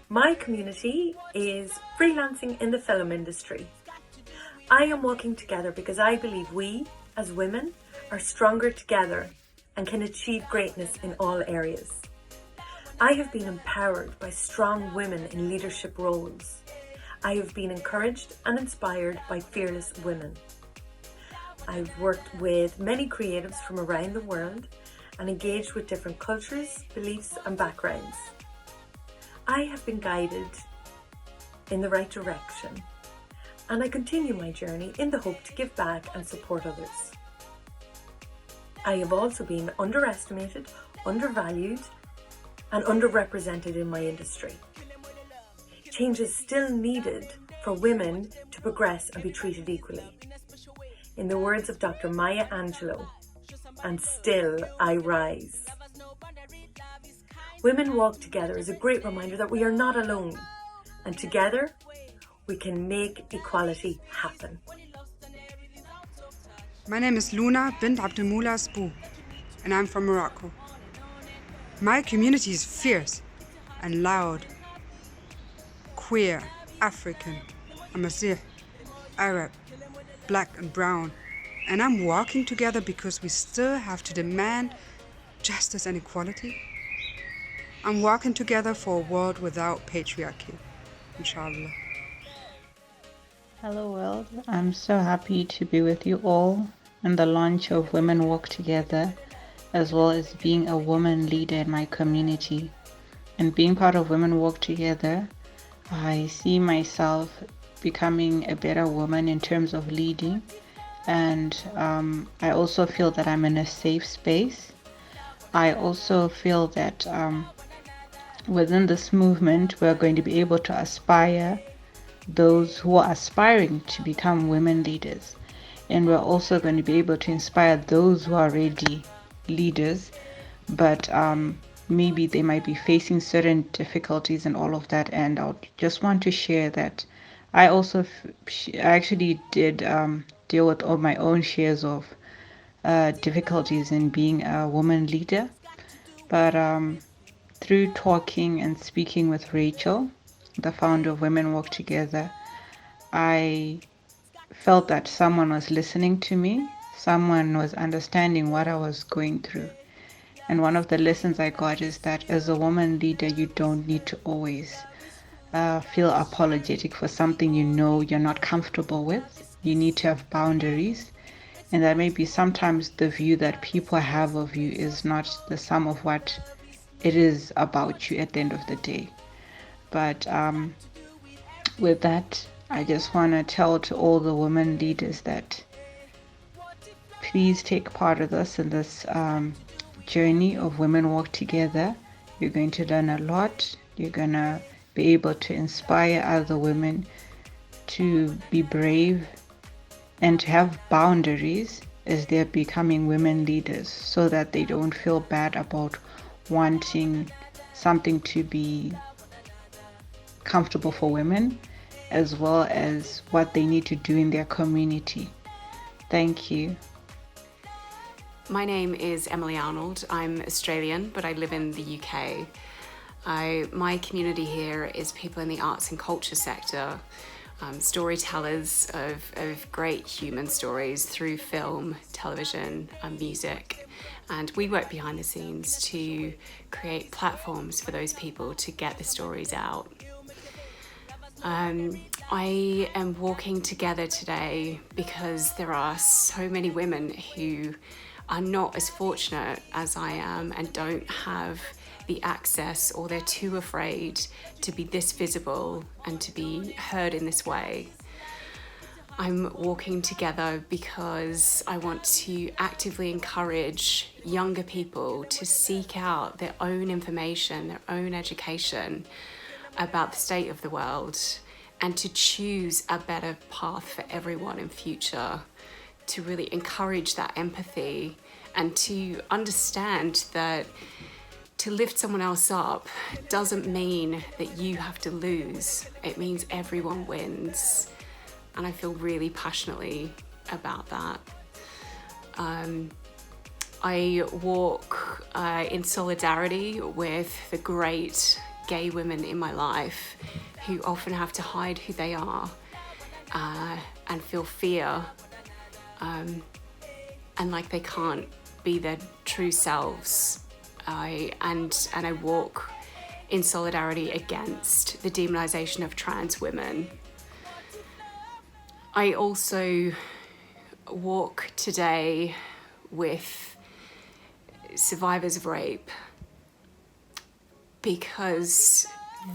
My community is freelancing in the film industry. I am working together because I believe we, as women, are stronger together and can achieve greatness in all areas. I have been empowered by strong women in leadership roles. I have been encouraged and inspired by fearless women. I've worked with many creatives from around the world and engaged with different cultures, beliefs and backgrounds. I have been guided in the right direction, and I continue my journey in the hope to give back and support others. I have also been underestimated, undervalued, and underrepresented in my industry. Change is still needed for women to progress and be treated equally. In the words of Dr. Maya Angelou, and still I rise. Women Walk Together is a great reminder that we are not alone, and together we can make equality happen. My name is Luna bint Abdelmoula Spoo, and I'm from Morocco. My community is fierce and loud, queer, African, Amazigh, Arab, black and brown, and I'm walking together because we still have to demand justice and equality. I'm walking together for a world without patriarchy, inshallah. Hello world, I'm so happy to be with you all in the launch of Women Walk Together, as well as being a woman leader in my community. And being part of Women Walk Together, I see myself becoming a better woman in terms of leading, and I also feel that I'm in a safe space. I also feel that within this movement, we're going to be able to aspire those who are aspiring to become women leaders. And we're also going to be able to inspire those who are already leaders, but maybe they might be facing certain difficulties and all of that. And I just want to share that I also actually did deal with all my own shares of difficulties in being a woman leader. But through talking and speaking with Rachel, the founder of Women Walk Together, I felt that someone was listening to me, someone was understanding what I was going through. And one of the lessons I got is that as a woman leader, you don't need to always feel apologetic for something you know you're not comfortable with. You need to have boundaries, and that maybe sometimes the view that people have of you is not the sum of what it is about you at the end of the day. But with that, I just want to tell to all the women leaders that please take part of this in this journey of Women Walk Together. You're going to learn a lot. You're going to be able to inspire other women to be brave and to have boundaries as they're becoming women leaders, so that they don't feel bad about wanting something to be comfortable for women, as well as what they need to do in their community. Thank you. My name is Emily Arnold. I'm Australian, but I live in the UK. My community here is people in the arts and culture sector, storytellers of great human stories through film, television, and music. And we work behind the scenes to create platforms for those people to get the stories out. I am walking together today because there are so many women who are not as fortunate as I am and don't have the access, or they're too afraid to be this visible and to be heard in this way. I'm walking together because I want to actively encourage younger people to seek out their own information, their own education about the state of the world, and to choose a better path for everyone in future, to really encourage that empathy and to understand that to lift someone else up doesn't mean that you have to lose. It means everyone wins. And I feel really passionately about that. I walk in solidarity with the great gay women in my life who often have to hide who they are and feel fear and like they can't be their true selves. And I walk in solidarity against the demonization of trans women. I also walk today with survivors of rape, because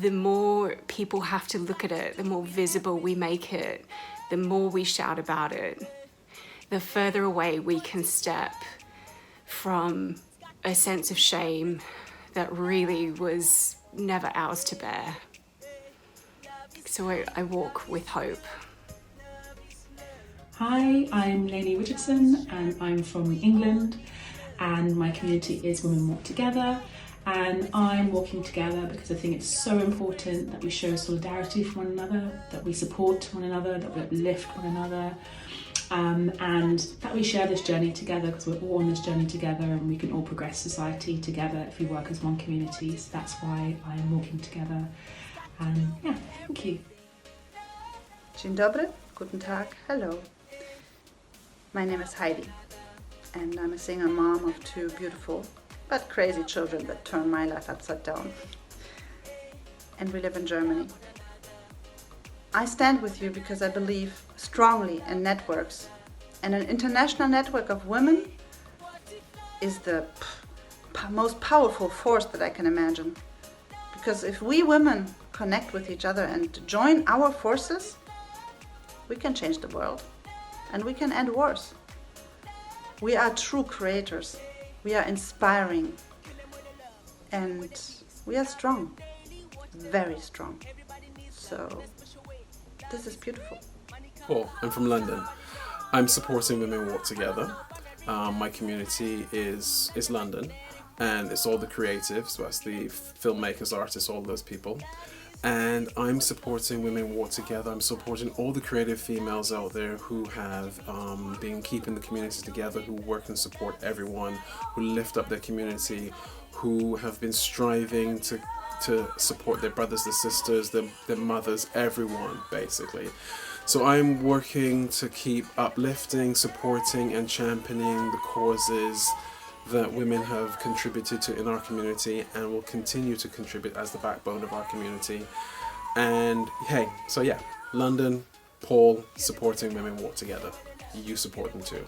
the more people have to look at it, the more visible we make it, the more we shout about it, the further away we can step from a sense of shame that really was never ours to bear. So I walk with hope. Hi, I'm Lainey Richardson and I'm from England, and my community is Women Walk Together, and I'm walking together because I think it's so important that we show solidarity for one another, that we support one another, that we uplift one another, and that we share this journey together, because we're all on this journey together and we can all progress society together if we work as one community. So that's why I am walking together. And yeah, thank you. Dzień dobry, guten Tag, hello. My name is Heidi, and I'm a single mom of 2 beautiful but crazy children that turn my life upside down. And we live in Germany. I stand with you because I believe strongly in networks, and an international network of women is the most powerful force that I can imagine. Because if we women connect with each other and join our forces, we can change the world and we can end wars. We are true creators, we are inspiring, and we are strong, very strong. So this is beautiful. Paul, I'm from London. I'm supporting Women Walk Together. My community is London, and it's all the creatives, so that's the filmmakers, artists, all those people. And I'm supporting Women Walk Together. I'm supporting all the creative females out there who have been keeping the community together, who work and support everyone, who lift up their community, who have been striving to support their brothers, their sisters, their mothers, everyone basically. So I'm working to keep uplifting, supporting and championing the causes that women have contributed to in our community and will continue to contribute as the backbone of our community. And hey, so yeah, London, Paul, supporting Women Walk Together. You support them too.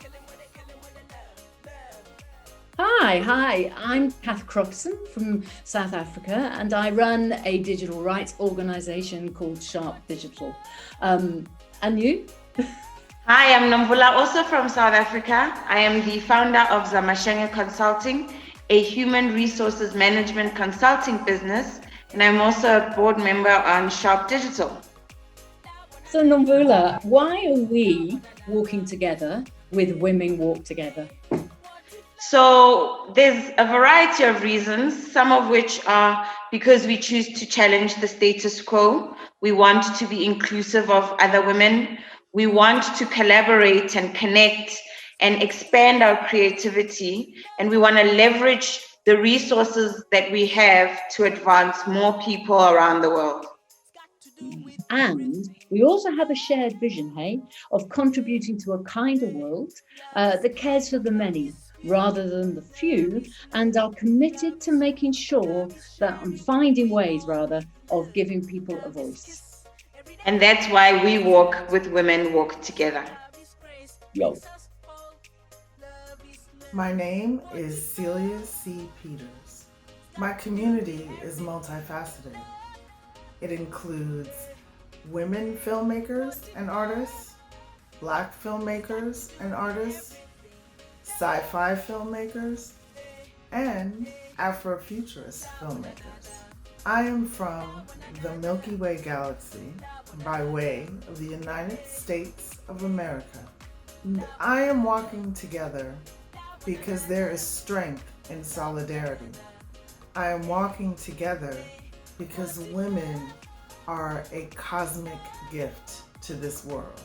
Hi, I'm Kath Crofson from South Africa, and I run a digital rights organisation called Sharp Digital. And you? Hi, I'm Nomvula, also from South Africa. I am the founder of Zamashenge Consulting, a human resources management consulting business, and I'm also a board member on Sharp Digital. So Nomvula, why are we walking together with Women Walk Together? So there's a variety of reasons, some of which are because we choose to challenge the status quo. We want to be inclusive of other women. We want to collaborate and connect and expand our creativity, and we want to leverage the resources that we have to advance more people around the world. And we also have a shared vision, hey, of contributing to a kinder world that cares for the many rather than the few, and are committed to making sure that finding ways, rather, of giving people a voice. And that's why we walk with Women Walk Together. Yo. My name is Celia C. Peters. My community is multifaceted. It includes women filmmakers and artists, Black filmmakers and artists, sci-fi filmmakers, and Afrofuturist filmmakers. I am from the Milky Way galaxy by way of the United States of America. And I am walking together because there is strength in solidarity. I am walking together because women are a cosmic gift to this world.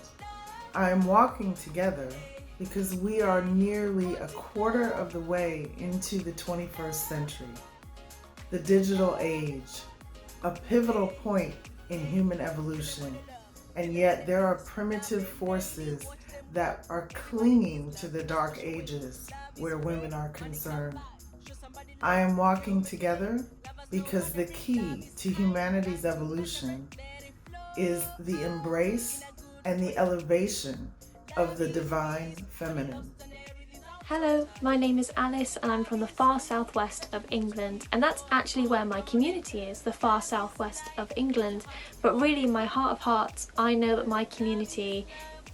I am walking together because we are nearly a quarter of the way into the 21st century, the digital age, a pivotal point in human evolution, and yet there are primitive forces that are clinging to the dark ages where women are concerned. I am walking together because the key to humanity's evolution is the embrace and the elevation of the divine feminine. Hello, my name is Alice and I'm from the far southwest of England, and that's actually where my community is, the far southwest of England. But really, in my heart of hearts, I know that my community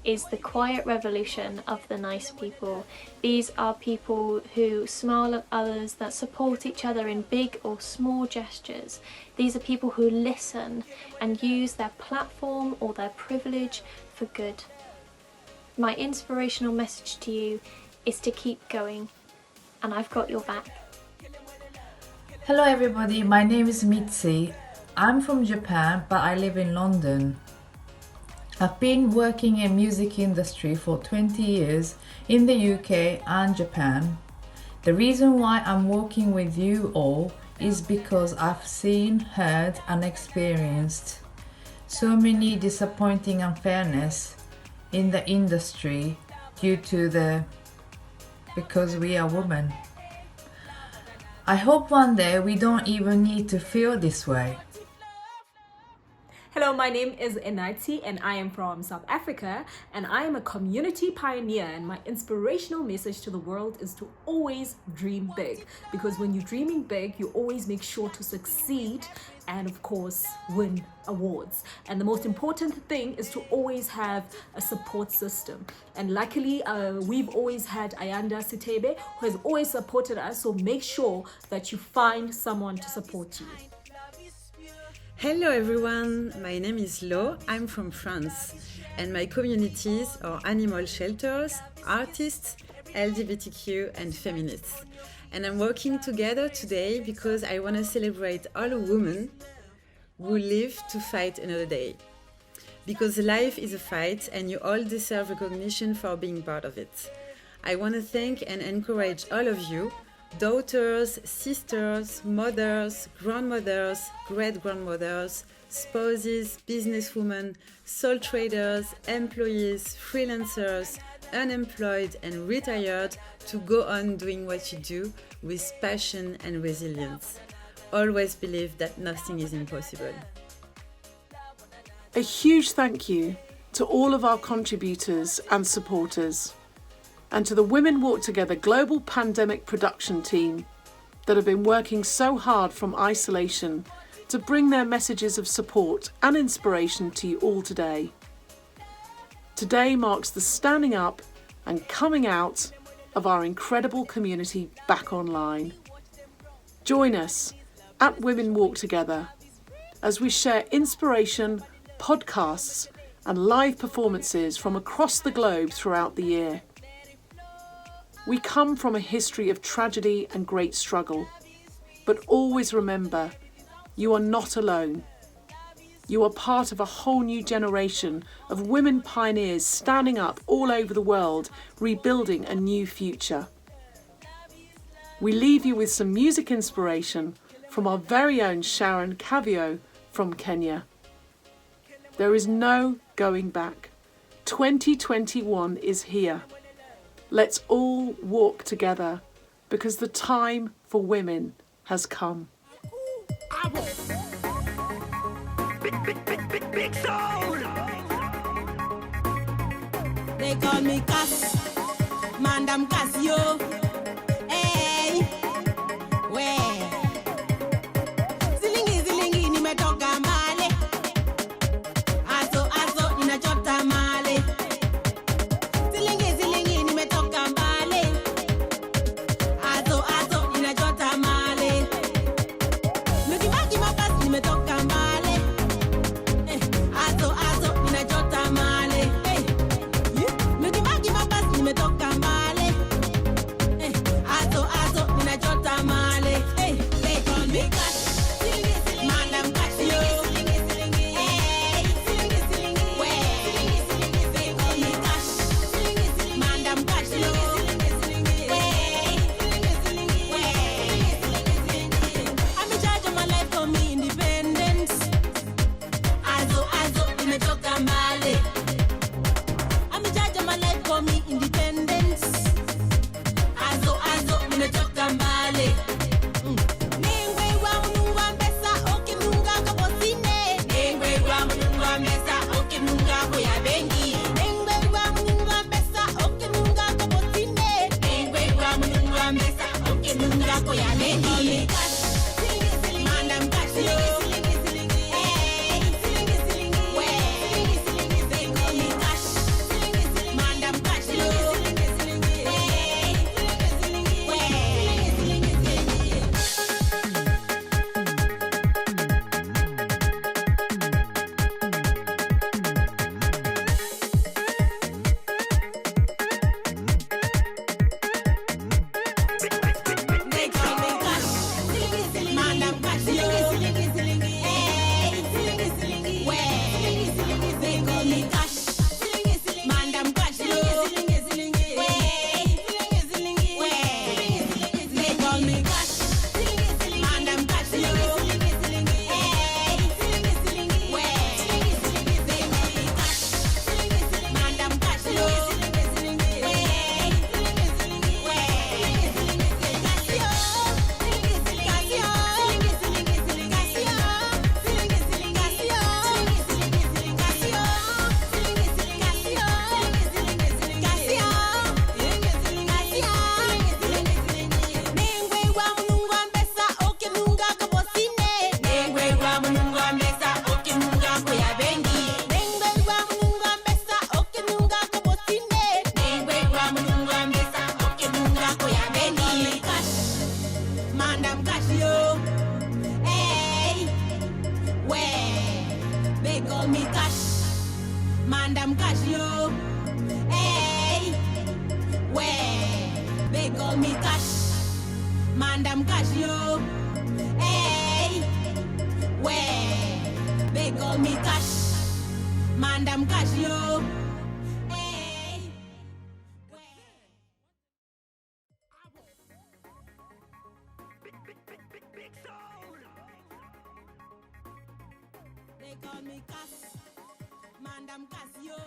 is the quiet revolution of the nice people. These are people who smile at others, that support each other in big or small gestures. These are people who listen and use their platform or their privilege for good. My inspirational message to you is to keep going, and I've got your back. Hello everybody, my name is Mitzi. I'm from Japan, but I live in London. I've been working in music industry for 20 years in the UK and Japan. The reason why I'm working with you all is because I've seen, heard and experienced so many disappointing unfairness in the industry because we are women. I hope one day we don't even need to feel this way. Hello, my name is Enati and I am from South Africa, and I am a community pioneer, and my inspirational message to the world is to always dream big, because when you're dreaming big you always make sure to succeed and of course win awards. And the most important thing is to always have a support system, and luckily we've always had Ayanda Sitebe, who has always supported us, so make sure that you find someone to support you. Hello everyone, my name is Lo, I'm from France, and my communities are animal shelters, artists, LGBTQ and feminists. And I'm working together today because I want to celebrate all women who live to fight another day. Because life is a fight and you all deserve recognition for being part of it. I want to thank and encourage all of you, daughters, sisters, mothers, grandmothers, great-grandmothers, spouses, businesswomen, sole traders, employees, freelancers, unemployed and retired to go on doing what you do with passion and resilience. Always believe that nothing is impossible. A huge thank you to all of our contributors and supporters, and to the Women Walk Together Global Pandemic Production Team that have been working so hard from isolation to bring their messages of support and inspiration to you all today. Today marks the standing up and coming out of our incredible community back online. Join us at Women Walk Together as we share inspiration, podcasts and live performances from across the globe throughout the year. We come from a history of tragedy and great struggle, but always remember, you are not alone. You are part of a whole new generation of women pioneers standing up all over the world, rebuilding a new future. We leave you with some music inspiration from our very own Sharon Kavio from Kenya. There is no going back. 2021 is here. Let's all walk together because the time for women has come. Big soul. They call me Cass, Madam Cassio. Hey, where? Zilingi, nimetoka male. Azo, ninachota male. Zilingi, nimetoka male. Azo, ninachota male. Mekibaki mabasi, nimetoka male. Azo, ninachota male. Mekibaki mabasi, nimetoka male. Mandam Casio. Hey, where they call me Cash. Mandam Casio. Hey, where they call me Cash. Mandam Casio. They call me Cass, Mandam Casio.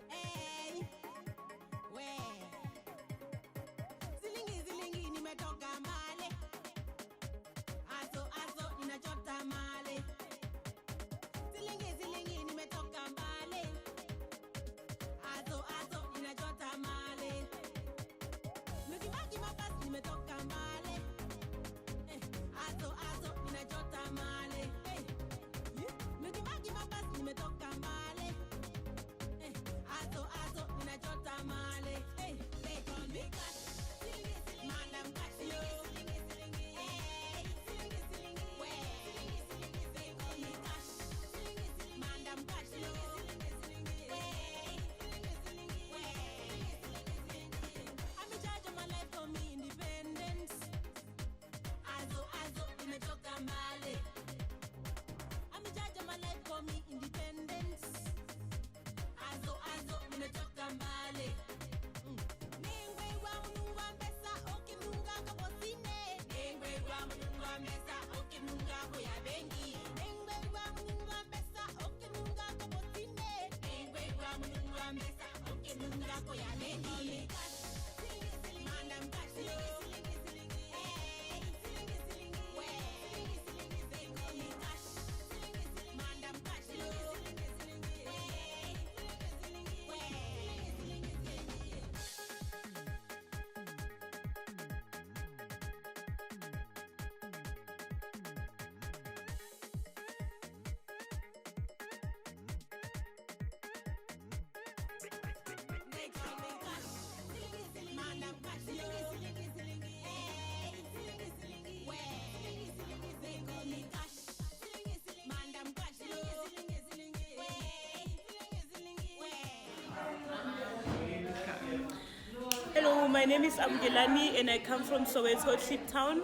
Hey, where? Zilingi, nimetoka Male. Azo, ninachota Male. Zilingi, nimetoka Male. Azo, ninachota Male. Mukimaki mabasi, nimetoka Male. Azo, ninachota Male. Mukimaki mabasi, nimetoka Male. Azo, ninachota Male. They call me Cash, Mandam Casio. Hey, where? They call me Cash, Mandam Casio. Hey, where? I'm in charge of my life, call me independence. Azo, nimetoka Male. I'm in charge of my life, call me independence. Azo, nimetoka Male. Nengwe wa mununga mbesa, oke munga kabosine. Nengwe wa mununga mbesa, oke munga koya bengi. Nengwe wa mununga mbesa, oke munga kabosine. Nengwe wa mununga mbesa, oke munga koya bengi. Mandam Casio. Hey, where? They call me Cash, Mandam Casio. Hey, where? They call me Cash, Mandam Casio. Hey, where? They call me Cash, Mandam Casio. Hello, my name is Abdelani and I come from Soweto, Trip Town.